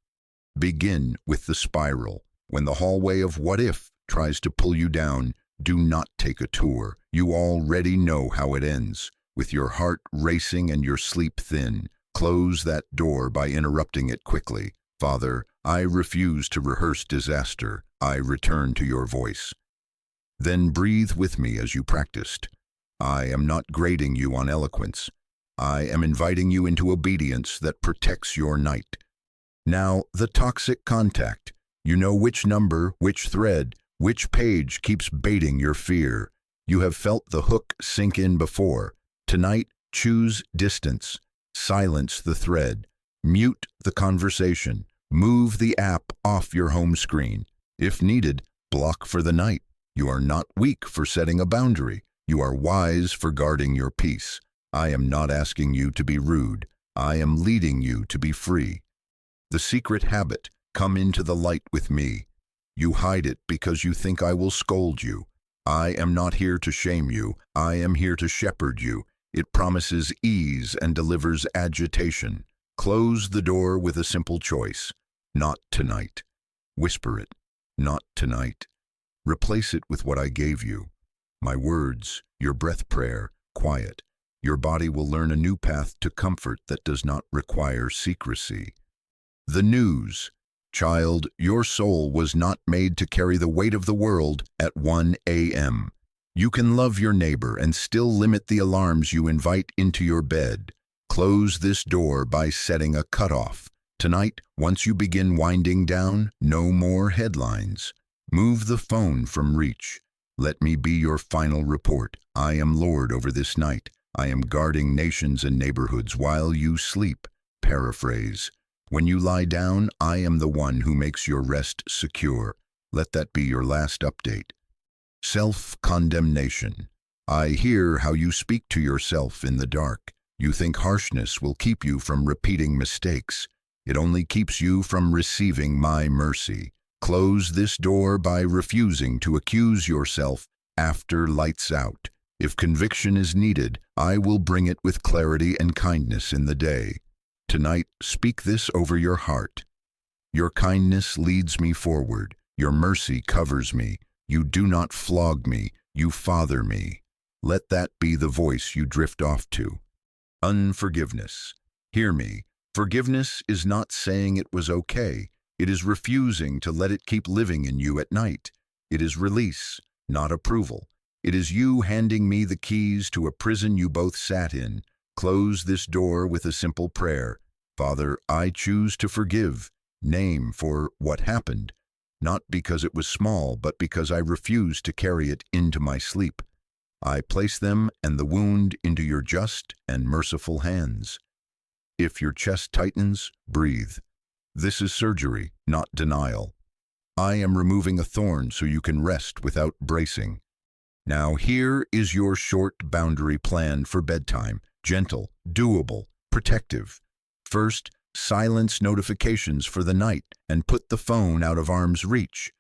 Begin with the spiral. When the hallway of what if tries to pull you down, do not take a tour. You already know how it ends. With your heart racing and your sleep thin, close that door by interrupting it quickly. Father, I refuse to rehearse disaster. I return to your voice. Then breathe with me as you practiced. I am not grading you on eloquence. I am inviting you into obedience that protects your night. Now, the toxic contact. You know which number, which thread, which page keeps baiting your fear. You have felt the hook sink in before. Tonight, choose distance. Silence the thread. Mute the conversation. Move the app off your home screen. If needed, block for the night. You are not weak for setting a boundary. You are wise for guarding your peace. I am not asking you to be rude. I am leading you to be free. The secret habit, come into the light with me. You hide it because you think I will scold you. I am not here to shame you. I am here to shepherd you. It promises ease and delivers agitation. Close the door with a simple choice. Not tonight. Whisper it. Not tonight. Replace it with what I gave you. My words, your breath prayer, quiet. Your body will learn a new path to comfort that does not require secrecy. The news. Child, your soul was not made to carry the weight of the world at 1 a.m. You can love your neighbor and still limit the alarms you invite into your bed. Close this door by setting a cutoff. Tonight, once you begin winding down, no more headlines. Move the phone from reach. Let me be your final report. I am Lord over this night. I am guarding nations and neighborhoods while you sleep. Paraphrase. When you lie down, I am the one who makes your rest secure. Let that be your last update. Self-condemnation. I hear how you speak to yourself in the dark. You think harshness will keep you from repeating mistakes. It only keeps you from receiving my mercy. Close this door by refusing to accuse yourself after lights out. If conviction is needed, I will bring it with clarity and kindness in the day. Tonight, speak this over your heart. Your kindness leads me forward. Your mercy covers me. You do not flog me. You father me. Let that be the voice you drift off to. Unforgiveness. Hear me. Forgiveness is not saying it was okay. It is refusing to let it keep living in you at night. It is release, not approval. It is you handing me the keys to a prison you both sat in. Close this door with a simple prayer. Father, I choose to forgive. Name for what happened. Not because it was small, but because I refused to carry it into my sleep. I place them and the wound into your just and merciful hands. If your chest tightens, breathe. This is surgery, not denial. I am removing a thorn so you can rest without bracing. Now here is your short boundary plan for bedtime. Gentle, doable, protective. First, silence notifications for the night and put the phone out of arm's reach.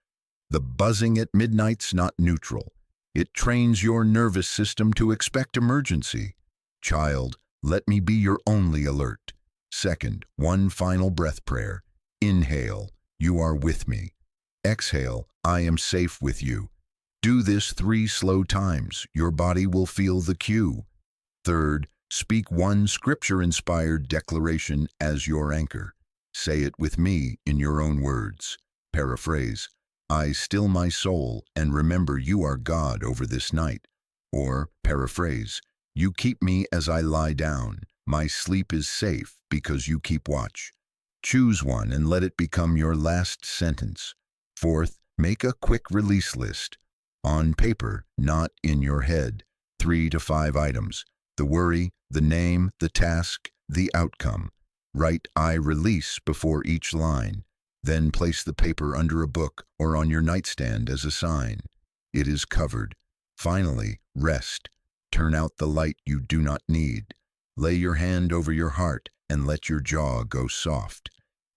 The buzzing at midnight's not neutral. It trains your nervous system to expect emergency. Child, let me be your only alert. Second, one final breath prayer. Inhale, you are with me. Exhale, I am safe with you. Do this 3 slow times. Your body will feel the cue. Third, speak one scripture-inspired declaration as your anchor. Say it with me in your own words. Paraphrase, I still my soul and remember you are God over this night. Or paraphrase, you keep me as I lie down. My sleep is safe because you keep watch. Choose one and let it become your last sentence. Fourth, make a quick release list. On paper, not in your head. 3 to 5 items. The worry, the name, the task, the outcome. Write I release before each line. Then place the paper under a book or on your nightstand as a sign. It is covered. Finally, rest. Turn out the light you do not need. Lay your hand over your heart and let your jaw go soft.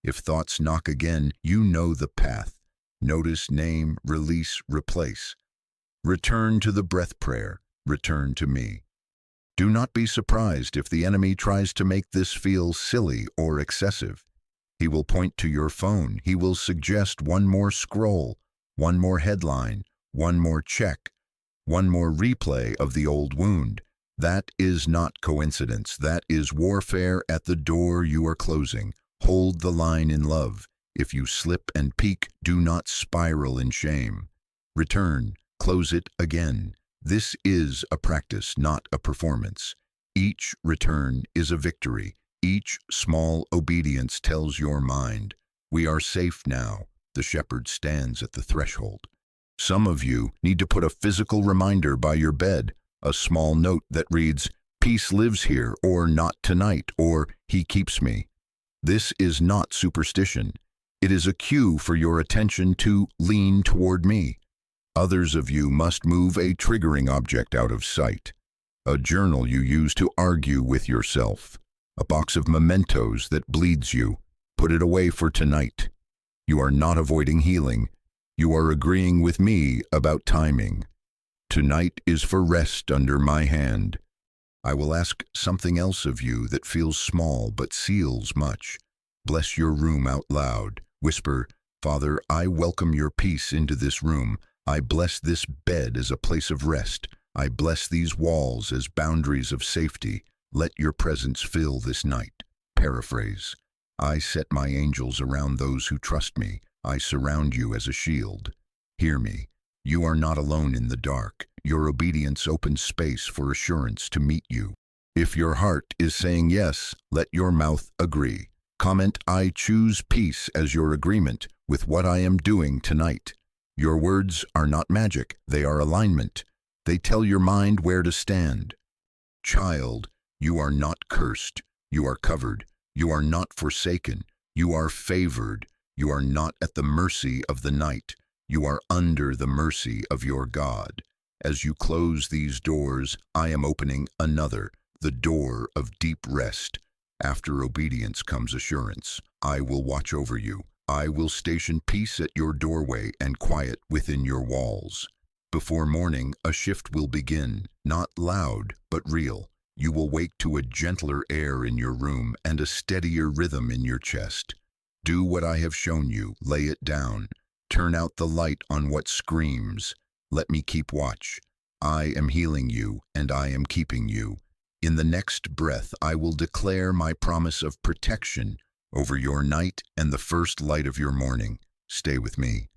If thoughts knock again, you know the path. Notice, name, release, replace. Return to the breath prayer. Return to me. Do not be surprised if the enemy tries to make this feel silly or excessive. He will point to your phone. He will suggest one more scroll, one more headline, one more check, one more replay of the old wound. That is not coincidence. That is warfare at the door you are closing. Hold the line in love. If you slip and peek, do not spiral in shame. Return. Close it again. This is a practice, not a performance. Each return is a victory. Each small obedience tells your mind, we are safe now. The shepherd stands at the threshold. Some of you need to put a physical reminder by your bed, a small note that reads, peace lives here, or not tonight, or he keeps me. This is not superstition. It is a cue for your attention to lean toward me. Others of you must move a triggering object out of sight. A journal you use to argue with yourself. A box of mementos that bleeds you. Put it away for tonight. You are not avoiding healing. You are agreeing with me about timing. Tonight is for rest under my hand. I will ask something else of you that feels small but seals much. Bless your room out loud. Whisper, Father, I welcome your peace into this room. I bless this bed as a place of rest. I bless these walls as boundaries of safety. Let your presence fill this night. Paraphrase, I set my angels around those who trust me. I surround you as a shield. Hear me. You are not alone in the dark. Your obedience opens space for assurance to meet you. If your heart is saying yes, let your mouth agree. Comment, I choose peace as your agreement with what I am doing tonight. Your words are not magic, they are alignment. They tell your mind where to stand. Child, you are not cursed. You are covered. You are not forsaken. You are favored. You are not at the mercy of the night. You are under the mercy of your God. As you close these doors, I am opening another, the door of deep rest. After obedience comes assurance. I will watch over you. I will station peace at your doorway and quiet within your walls. Before morning, a shift will begin, not loud, but real. You will wake to a gentler air in your room and a steadier rhythm in your chest. Do what I have shown you, lay it down. Turn out the light on what screams. Let me keep watch. I am healing you, and I am keeping you. In the next breath, I will declare my promise of protection over your night and the first light of your morning. Stay with me.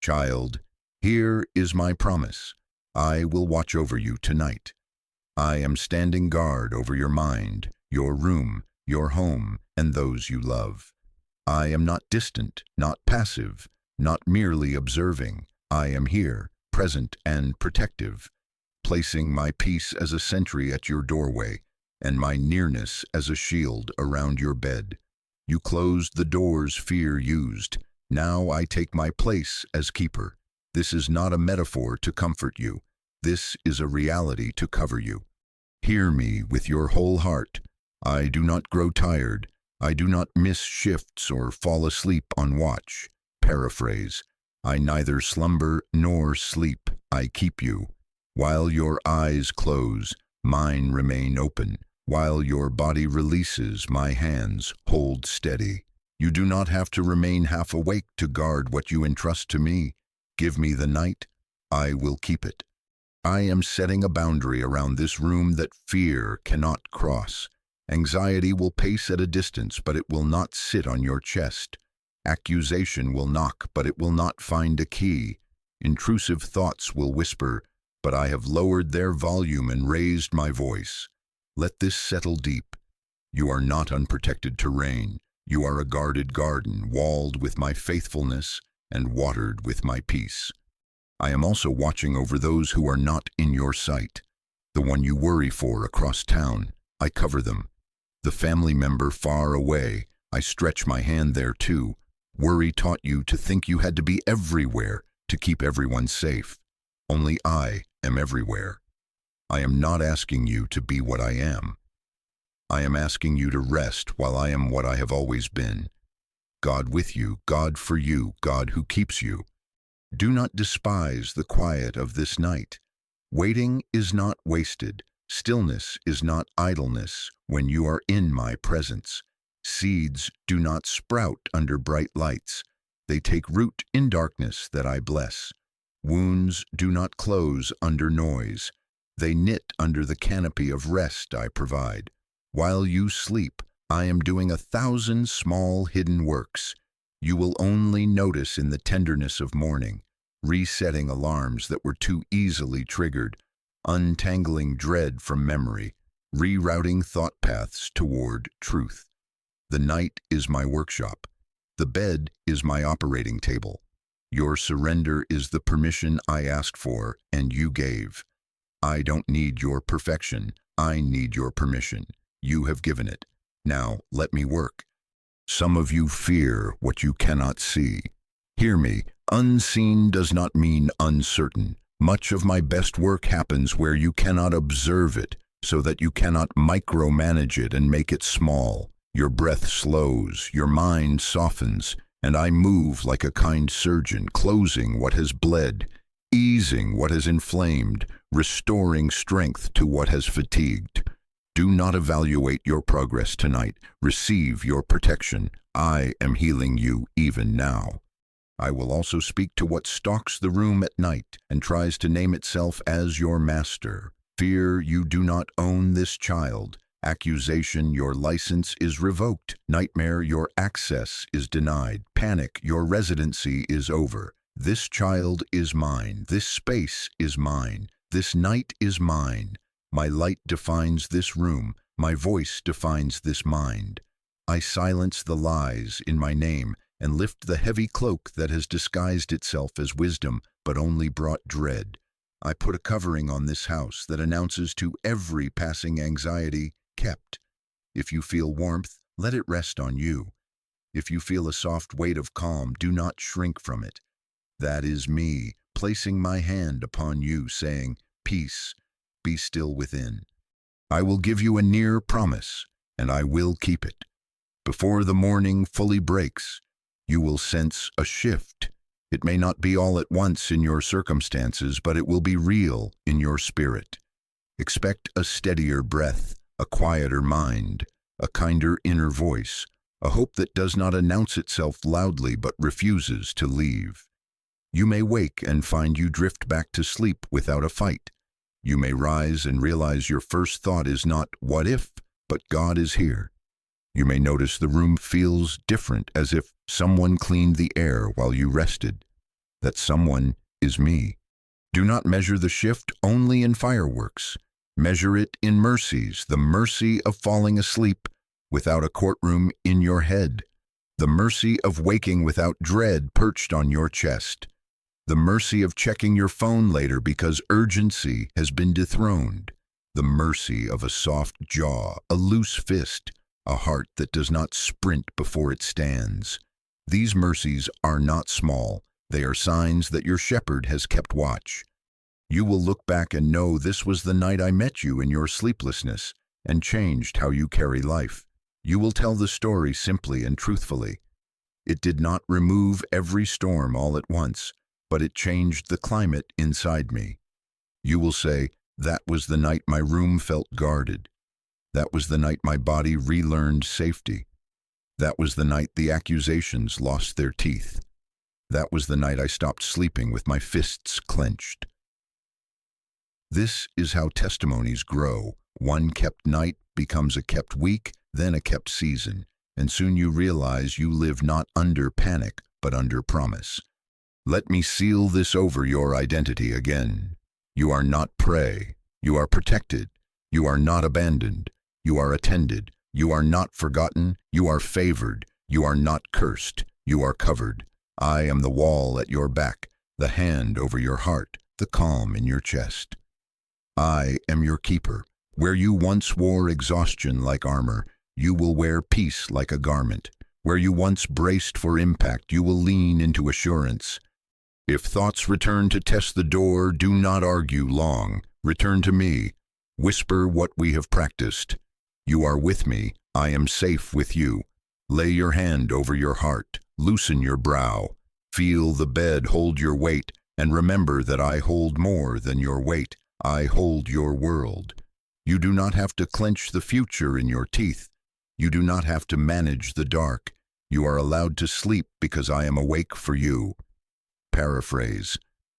Child, here is my promise. I will watch over you tonight. I am standing guard over your mind, your room, your home, and those you love. I am not distant, not passive, not merely observing. I am here, present and protective, placing my peace as a sentry at your doorway and my nearness as a shield around your bed. You closed the doors fear used. Now I take my place as keeper. This is not a metaphor to comfort you. This is a reality to cover you. Hear me with your whole heart. I do not grow tired. I do not miss shifts or fall asleep on watch. Paraphrase, I neither slumber nor sleep. I keep you. While your eyes close, mine remain open. While your body releases, my hands hold steady. You do not have to remain half awake to guard what you entrust to me. Give me the night. I will keep it. I am setting a boundary around this room that fear cannot cross. Anxiety will pace at a distance, but it will not sit on your chest. Accusation will knock, but it will not find a key. Intrusive thoughts will whisper, but I have lowered their volume and raised my voice. Let this settle deep. You are not unprotected terrain. You are a guarded garden, walled with my faithfulness and watered with my peace. I am also watching over those who are not in your sight. The one you worry for across town, I cover them. The family member far away, I stretch my hand there too. Worry taught you to think you had to be everywhere to keep everyone safe. Only I am everywhere. I am not asking you to be what I am. I am asking you to rest while I am what I have always been. God with you, God for you, God who keeps you. Do not despise the quiet of this night. Waiting is not wasted. Stillness is not idleness when you are in my presence. Seeds do not sprout under bright lights. They take root in darkness that I bless. Wounds do not close under noise. They knit under the canopy of rest I provide. While you sleep, I am doing 1,000 small hidden works. You will only notice in the tenderness of morning, resetting alarms that were too easily triggered, untangling dread from memory, rerouting thought paths toward truth. The night is my workshop. The bed is my operating table. Your surrender is the permission I asked for and you gave. I don't need your perfection. I need your permission. You have given it. Now let me work. Some of you fear what you cannot see. Hear me, unseen does not mean uncertain. Much of my best work happens where you cannot observe it, so that you cannot micromanage it and make it small. Your breath slows, your mind softens, and I move like a kind surgeon, closing what has bled, easing what has inflamed, restoring strength to what has fatigued. Do not evaluate your progress tonight. Receive your protection. I am healing you even now. I will also speak to what stalks the room at night and tries to name itself as your master. Fear, you do not own this child. Accusation, your license is revoked. Nightmare, your access is denied. Panic, your residency is over. This child is mine. This space is mine. This night is mine. My light defines this room. My voice defines this mind. I silence the lies in my name and lift the heavy cloak that has disguised itself as wisdom but only brought dread. I put a covering on this house that announces to every passing anxiety, kept. If you feel warmth, let it rest on you. If you feel a soft weight of calm, do not shrink from it. That is me, placing my hand upon you, saying, peace, be still within. I will give you a near promise, and I will keep it. Before the morning fully breaks, you will sense a shift It may not be all at once in your circumstances, but it will be real in your spirit. Expect a steadier breath, a quieter mind, a kinder inner voice, a hope that does not announce itself loudly but refuses to leave. You may wake and find you drift back to sleep without a fight. You may rise and realize your first thought is not, "What if?" but "God is here." You may notice the room feels different, as if someone cleaned the air while you rested. That someone is me. Do not measure the shift only in fireworks. Measure it in mercies, the mercy of falling asleep without a courtroom in your head, the mercy of waking without dread perched on your chest, the mercy of checking your phone later because urgency has been dethroned, the mercy of a soft jaw, a loose fist, a heart that does not sprint before it stands. These mercies are not small. They are signs that your shepherd has kept watch. You will look back and know this was the night I met you in your sleeplessness and changed how you carry life. You will tell the story simply and truthfully. It did not remove every storm all at once, but it changed the climate inside me. You will say, that was the night my room felt guarded. That was the night my body relearned safety. That was the night the accusations lost their teeth. That was the night I stopped sleeping with my fists clenched. This is how testimonies grow. One kept night becomes a kept week, then a kept season, and soon you realize you live not under panic, but under promise. Let me seal this over your identity again. You are not prey. You are protected. You are not abandoned. You are attended. You are not forgotten. You are favored. You are not cursed. You are covered. I am the wall at your back, the hand over your heart, the calm in your chest. I am your keeper. Where you once wore exhaustion like armor, you will wear peace like a garment. Where you once braced for impact, you will lean into assurance. If thoughts return to test the door, do not argue long. Return to me. Whisper what we have practiced. You are with me. I am safe with you. Lay your hand over your heart. Loosen your brow. Feel the bed hold your weight, and remember that I hold more than your weight. I hold your world. You do not have to clench the future in your teeth. You do not have to manage the dark. You are allowed to sleep because I am awake for you. Paraphrase.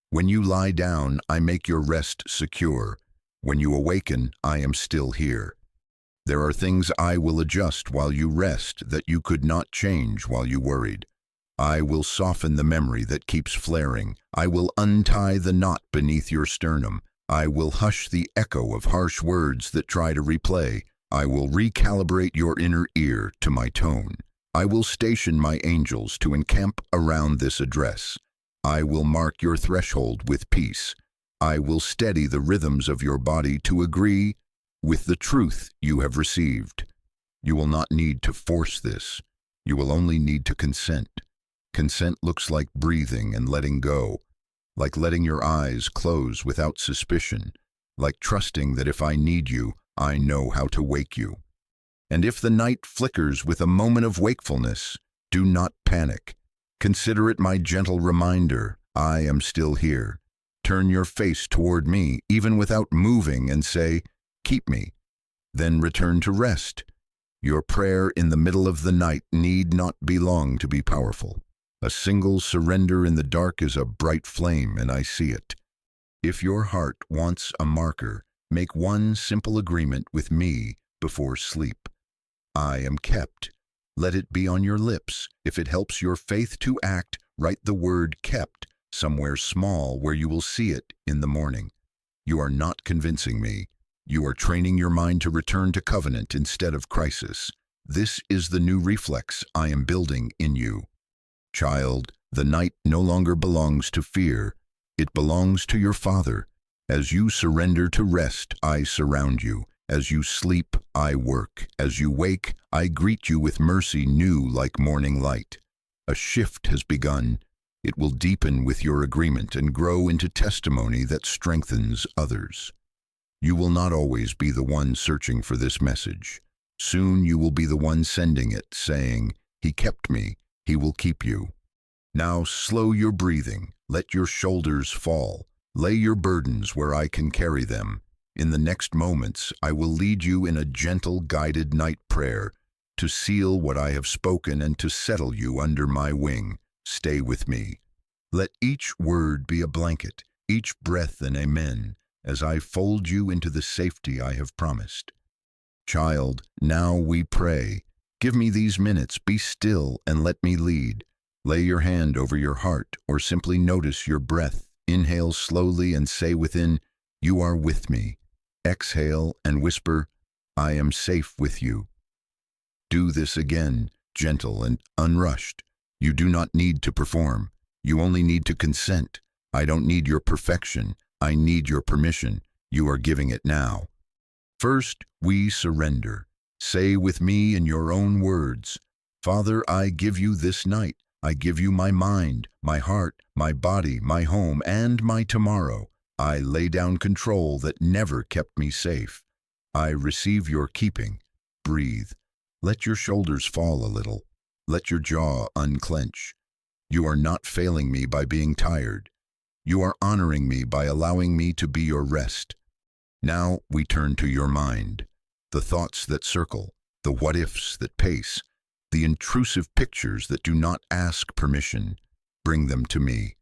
When you lie down, I make your rest secure. When you awaken, I am still here. There are things I will adjust while you rest that you could not change while you worried. I will soften the memory that keeps flaring. I will untie the knot beneath your sternum. I will hush the echo of harsh words that try to replay. I will recalibrate your inner ear to my tone. I will station my angels to encamp around this address. I will mark your threshold with peace. I will steady the rhythms of your body to agree with the truth you have received. You will not need to force this. You will only need to consent. Consent looks like breathing and letting go, like letting your eyes close without suspicion, like trusting that if I need you, I know how to wake you. And if the night flickers with a moment of wakefulness, do not panic. Consider it my gentle reminder, I am still here. Turn your face toward me, even without moving, and say, keep me. Then return to rest. Your prayer in the middle of the night need not be long to be powerful. A single surrender in the dark is a bright flame, and I see it. If your heart wants a marker, make one simple agreement with me before sleep. I am kept. Let it be on your lips. If it helps your faith to act, write the word kept somewhere small where you will see it in the morning. You are not convincing me. You are training your mind to return to covenant instead of crisis. This is the new reflex I am building in you. Child, the night no longer belongs to fear. It belongs to your Father. As you surrender to rest, I surround you. As you sleep, I work. As you wake, I greet you with mercy new like morning light. A shift has begun. It will deepen with your agreement and grow into testimony that strengthens others. You will not always be the one searching for this message. Soon you will be the one sending it, saying, He kept me, He will keep you. Now slow your breathing, let your shoulders fall, lay your burdens where I can carry them. In the next moments, I will lead you in a gentle, guided night prayer to seal what I have spoken and to settle you under my wing. Stay with me. Let each word be a blanket, each breath an amen, as I fold you into the safety I have promised. Child, now we pray. Give me these minutes, be still, and let me lead. Lay your hand over your heart, or simply notice your breath. Inhale slowly and say within, "You are with me." Exhale and whisper, "I am safe with you." Do this again, gentle and unrushed. You do not need to perform. You only need to consent. I don't need your perfection. I need your permission. You are giving it now. First, we surrender. Say with me in your own words, "Father, I give you this night. I give you my mind, my heart, my body, my home, and my tomorrow. I lay down control that never kept me safe. I receive your keeping." Breathe. Let your shoulders fall a little. Let your jaw unclench. You are not failing me by being tired. You are honoring me by allowing me to be your rest. Now we turn to your mind. The thoughts that circle, the what-ifs that pace, the intrusive pictures that do not ask permission. Bring them to me.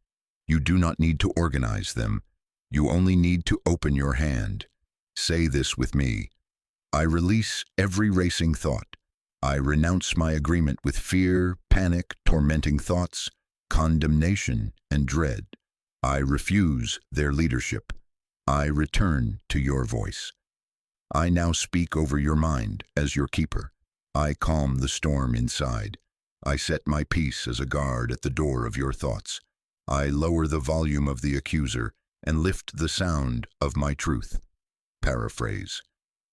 You do not need to organize them. You only need to open your hand. Say this with me. I release every racing thought. I renounce my agreement with fear, panic, tormenting thoughts, condemnation, and dread. I refuse their leadership. I return to your voice. I now speak over your mind as your keeper. I calm the storm inside. I set my peace as a guard at the door of your thoughts. I lower the volume of the accuser and lift the sound of my truth. Paraphrase.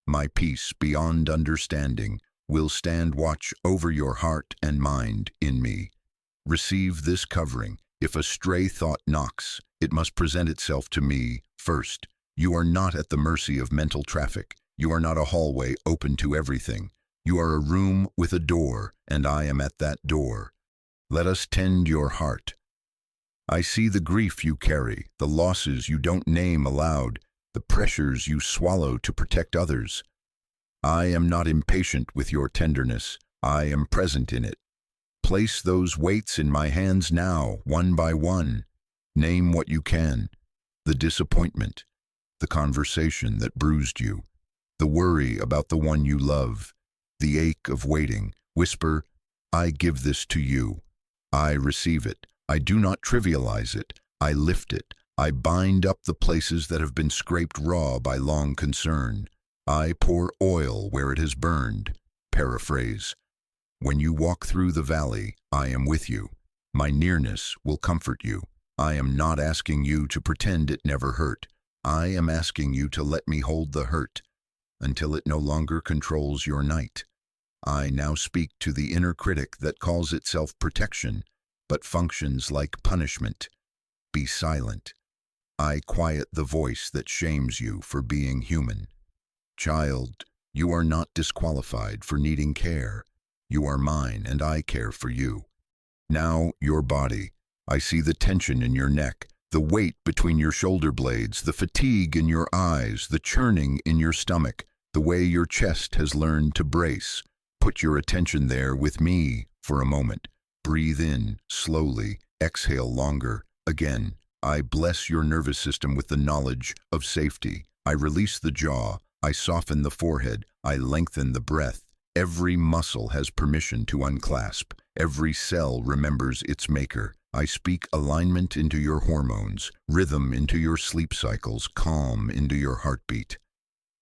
My peace beyond understanding will stand watch over your heart and mind in me. Receive this covering. If a stray thought knocks, it must present itself to me first. You are not at the mercy of mental traffic. You are not a hallway open to everything. You are a room with a door, and I am at that door. Let us tend your heart. I see the grief you carry, the losses you don't name aloud, the pressures you swallow to protect others. I am not impatient with your tenderness. I am present in it. Place those weights in my hands now, one by one. Name what you can. The disappointment, the conversation that bruised you, the worry about the one you love, the ache of waiting. Whisper, I give this to you. I receive it. I do not trivialize it. I lift it. I bind up the places that have been scraped raw by long concern. I pour oil where it has burned. Paraphrase. When you walk through the valley, I am with you. My nearness will comfort you. I am not asking you to pretend it never hurt. I am asking you to let me hold the hurt until it no longer controls your night. I now speak to the inner critic that calls itself protection, but functions like punishment. Be silent. I quiet the voice that shames you for being human. Child, you are not disqualified for needing care. You are mine, and I care for you. Now, your body. I see the tension in your neck, the weight between your shoulder blades, the fatigue in your eyes, the churning in your stomach, the way your chest has learned to brace. Put your attention there with me for a moment. Breathe in, slowly. Exhale longer. Again, I bless your nervous system with the knowledge of safety. I release the jaw. I soften the forehead. I lengthen the breath. Every muscle has permission to unclasp. Every cell remembers its maker. I speak alignment into your hormones, rhythm into your sleep cycles, calm into your heartbeat.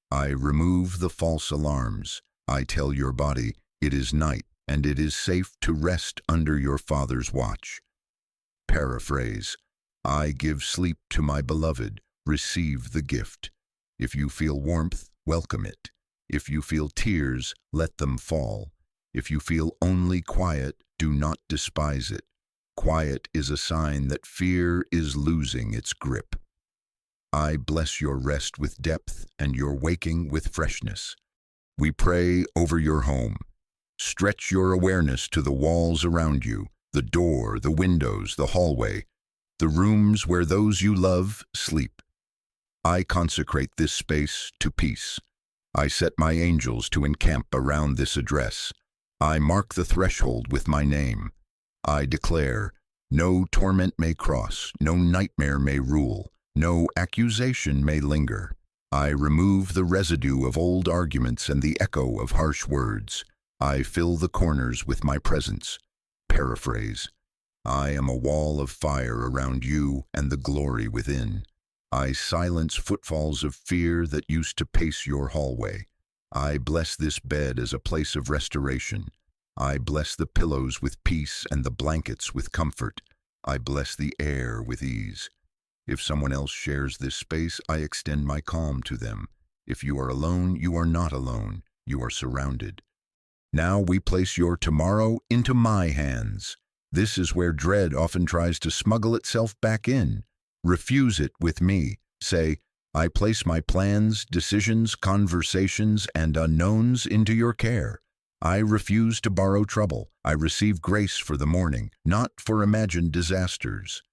I remove the false alarms. I tell your body, it is night, and it is safe to rest under your Father's watch. Paraphrase. I give sleep to my beloved. Receive the gift. If you feel warmth, welcome it. If you feel tears, let them fall. If you feel only quiet, do not despise it. Quiet is a sign that fear is losing its grip. I bless your rest with depth and your waking with freshness. We pray over your home. Stretch your awareness to the walls around you. the door, the windows, the hallway, the rooms where those you love sleep. I consecrate this space to peace. I set my angels to encamp around this address. I mark the threshold with my name. I declare, no torment may cross, no nightmare may rule, no accusation may linger. I remove the residue of old arguments and the echo of harsh words. I fill the corners with my presence. Paraphrase, I am a wall of fire around you and the glory within. I silence footfalls of fear that used to pace your hallway. I bless this bed as a place of restoration. I bless the pillows with peace and the blankets with comfort. I bless the air with ease. If someone else shares this space, I extend my calm to them. If you are alone, you are not alone. You are surrounded. Now we place your tomorrow into my hands. This is where dread often tries to smuggle itself back in. Refuse it with me. Say, I place my plans, decisions, conversations, and unknowns into your care. I refuse to borrow trouble. I receive grace for the morning, not for imagined disasters.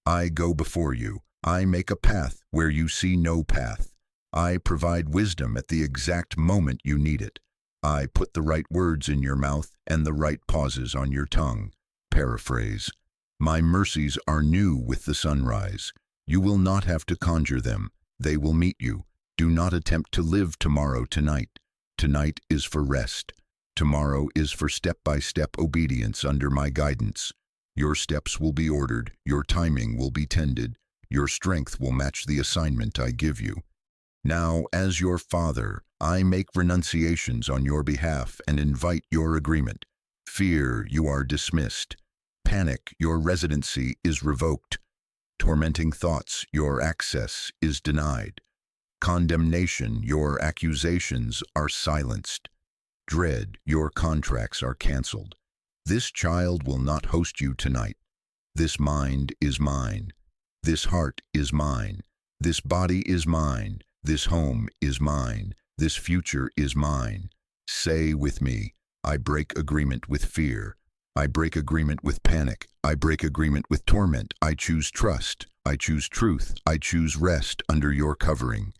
I go before you. I make a path where you see no path. I provide wisdom at the exact moment you need it. I put the right words in your mouth and the right pauses on your tongue. Paraphrase, my mercies are new with the sunrise. You will not have to conjure them. They will meet you. Do not attempt to live tomorrow tonight. Tonight is for rest. Tomorrow is for step-by-step obedience under my guidance. Your steps will be ordered. Your timing will be tended. Your strength will match the assignment I give you. Now, as your father, I make renunciations on your behalf and invite your agreement. Fear, you are dismissed. Panic, your residency is revoked. Tormenting thoughts, your access is denied. Condemnation, your accusations are silenced. Dread, your contracts are canceled. This child will not host you tonight. This mind is mine. This heart is mine. This body is mine. This home is mine. This future is mine. Say with me, I break agreement with fear. I break agreement with panic. I break agreement with torment. I choose trust. I choose truth. I choose rest under your covering.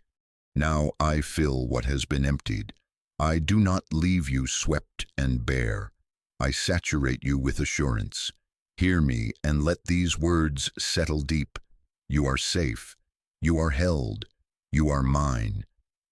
Now I fill what has been emptied. I do not leave you swept and bare. I saturate you with assurance. Hear me and let these words settle deep. You are safe. You are held. You are mine.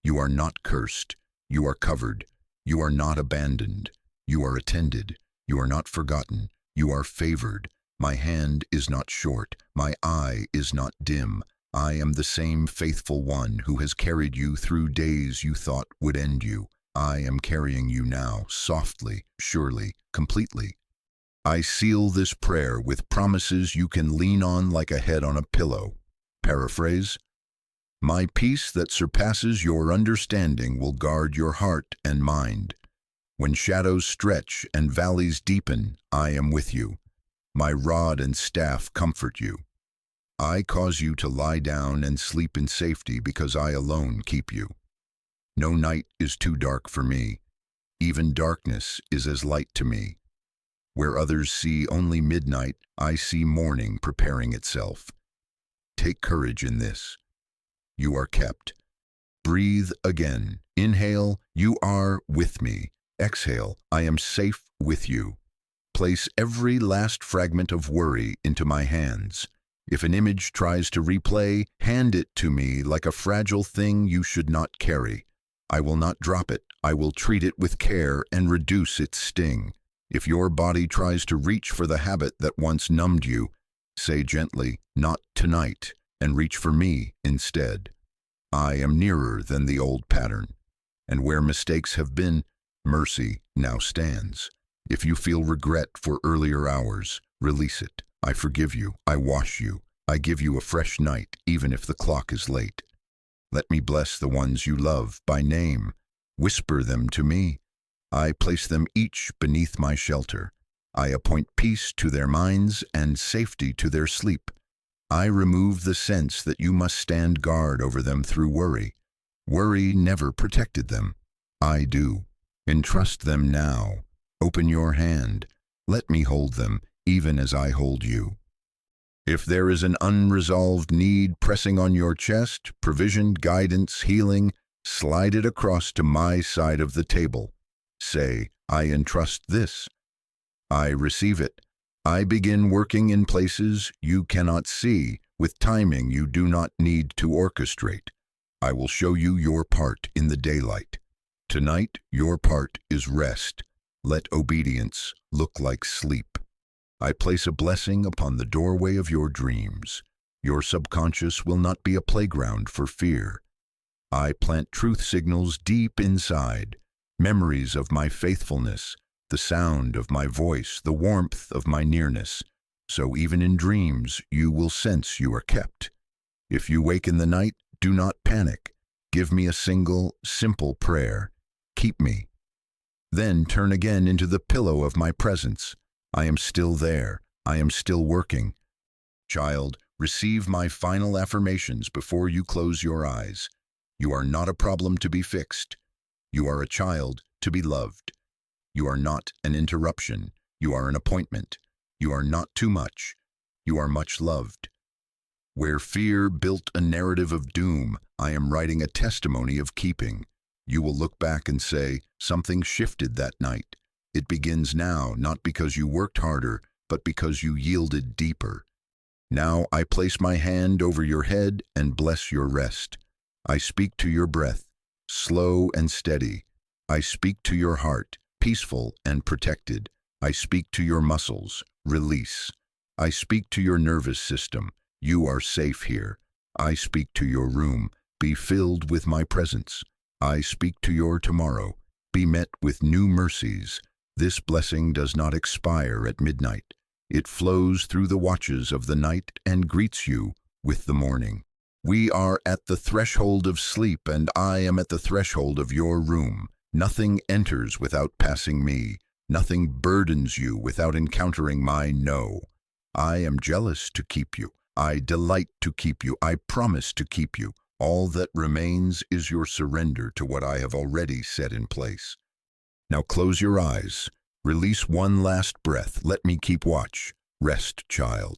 You are not cursed. You are covered. You are not abandoned. You are attended. You are not forgotten. You are favored. My hand is not short. My eye is not dim. I am the same faithful one who has carried you through days you thought would end you. I am carrying you now, softly, surely, completely. I seal this prayer with promises you can lean on like a head on a pillow. Paraphrase, my peace that surpasses your understanding will guard your heart and mind. When shadows stretch and valleys deepen, I am with you. My rod and staff comfort you. I cause you to lie down and sleep in safety because I alone keep you. No night is too dark for me. Even darkness is as light to me. Where others see only midnight, I see morning preparing itself. Take courage in this. You are kept. Breathe again. Inhale, you are with me. Exhale, I am safe with you. Place every last fragment of worry into my hands. If an image tries to replay, hand it to me like a fragile thing you should not carry. I will not drop it. I will treat it with care and reduce its sting. If your body tries to reach for the habit that once numbed you, say gently, not tonight, and reach for me instead. I am nearer than the old pattern, and where mistakes have been, mercy now stands. If you feel regret for earlier hours, release it. I forgive you. I wash you. I give you a fresh night, even if the clock is late. Let me bless the ones you love by name. Whisper them to me. I place them each beneath my shelter. I appoint peace to their minds and safety to their sleep. I remove the sense that you must stand guard over them through worry. Worry never protected them. I do. Entrust them now. Open your hand. Let me hold them, even as I hold you. If there is an unresolved need pressing on your chest, provision, guidance, healing, slide it across to my side of the table. Say, I entrust this. I receive it. I begin working in places you cannot see, with timing you do not need to orchestrate. I will show you your part in the daylight. Tonight, your part is rest. Let obedience look like sleep. I place a blessing upon the doorway of your dreams. Your subconscious will not be a playground for fear. I plant truth signals deep inside, memories of my faithfulness, the sound of my voice, the warmth of my nearness. So even in dreams, you will sense you are kept. If you wake in the night, do not panic. Give me a single, simple prayer. Keep me. Then turn again into the pillow of my presence. I am still there. I am still working. Child, receive my final affirmations before you close your eyes. You are not a problem to be fixed. You are a child to be loved. You are not an interruption. You are an appointment. You are not too much. You are much loved. Where fear built a narrative of doom, I am writing a testimony of keeping. You will look back and say, something shifted that night. It begins now, not because you worked harder, but because you yielded deeper. Now I place my hand over your head and bless your rest. I speak to your breath, slow and steady. I speak to your heart, peaceful and protected. I speak to your muscles, release. I speak to your nervous system, you are safe here. I speak to your room, be filled with my presence. I speak to your tomorrow, be met with new mercies. This blessing does not expire at midnight. It flows through the watches of the night and greets you with the morning. We are at the threshold of sleep, and I am at the threshold of your room. Nothing enters without passing me. Nothing burdens you without encountering my no. I am jealous to keep you. I delight to keep you. I promise to keep you. All that remains is your surrender to what I have already set in place. Now close your eyes. Release one last breath. Let me keep watch. Rest, child.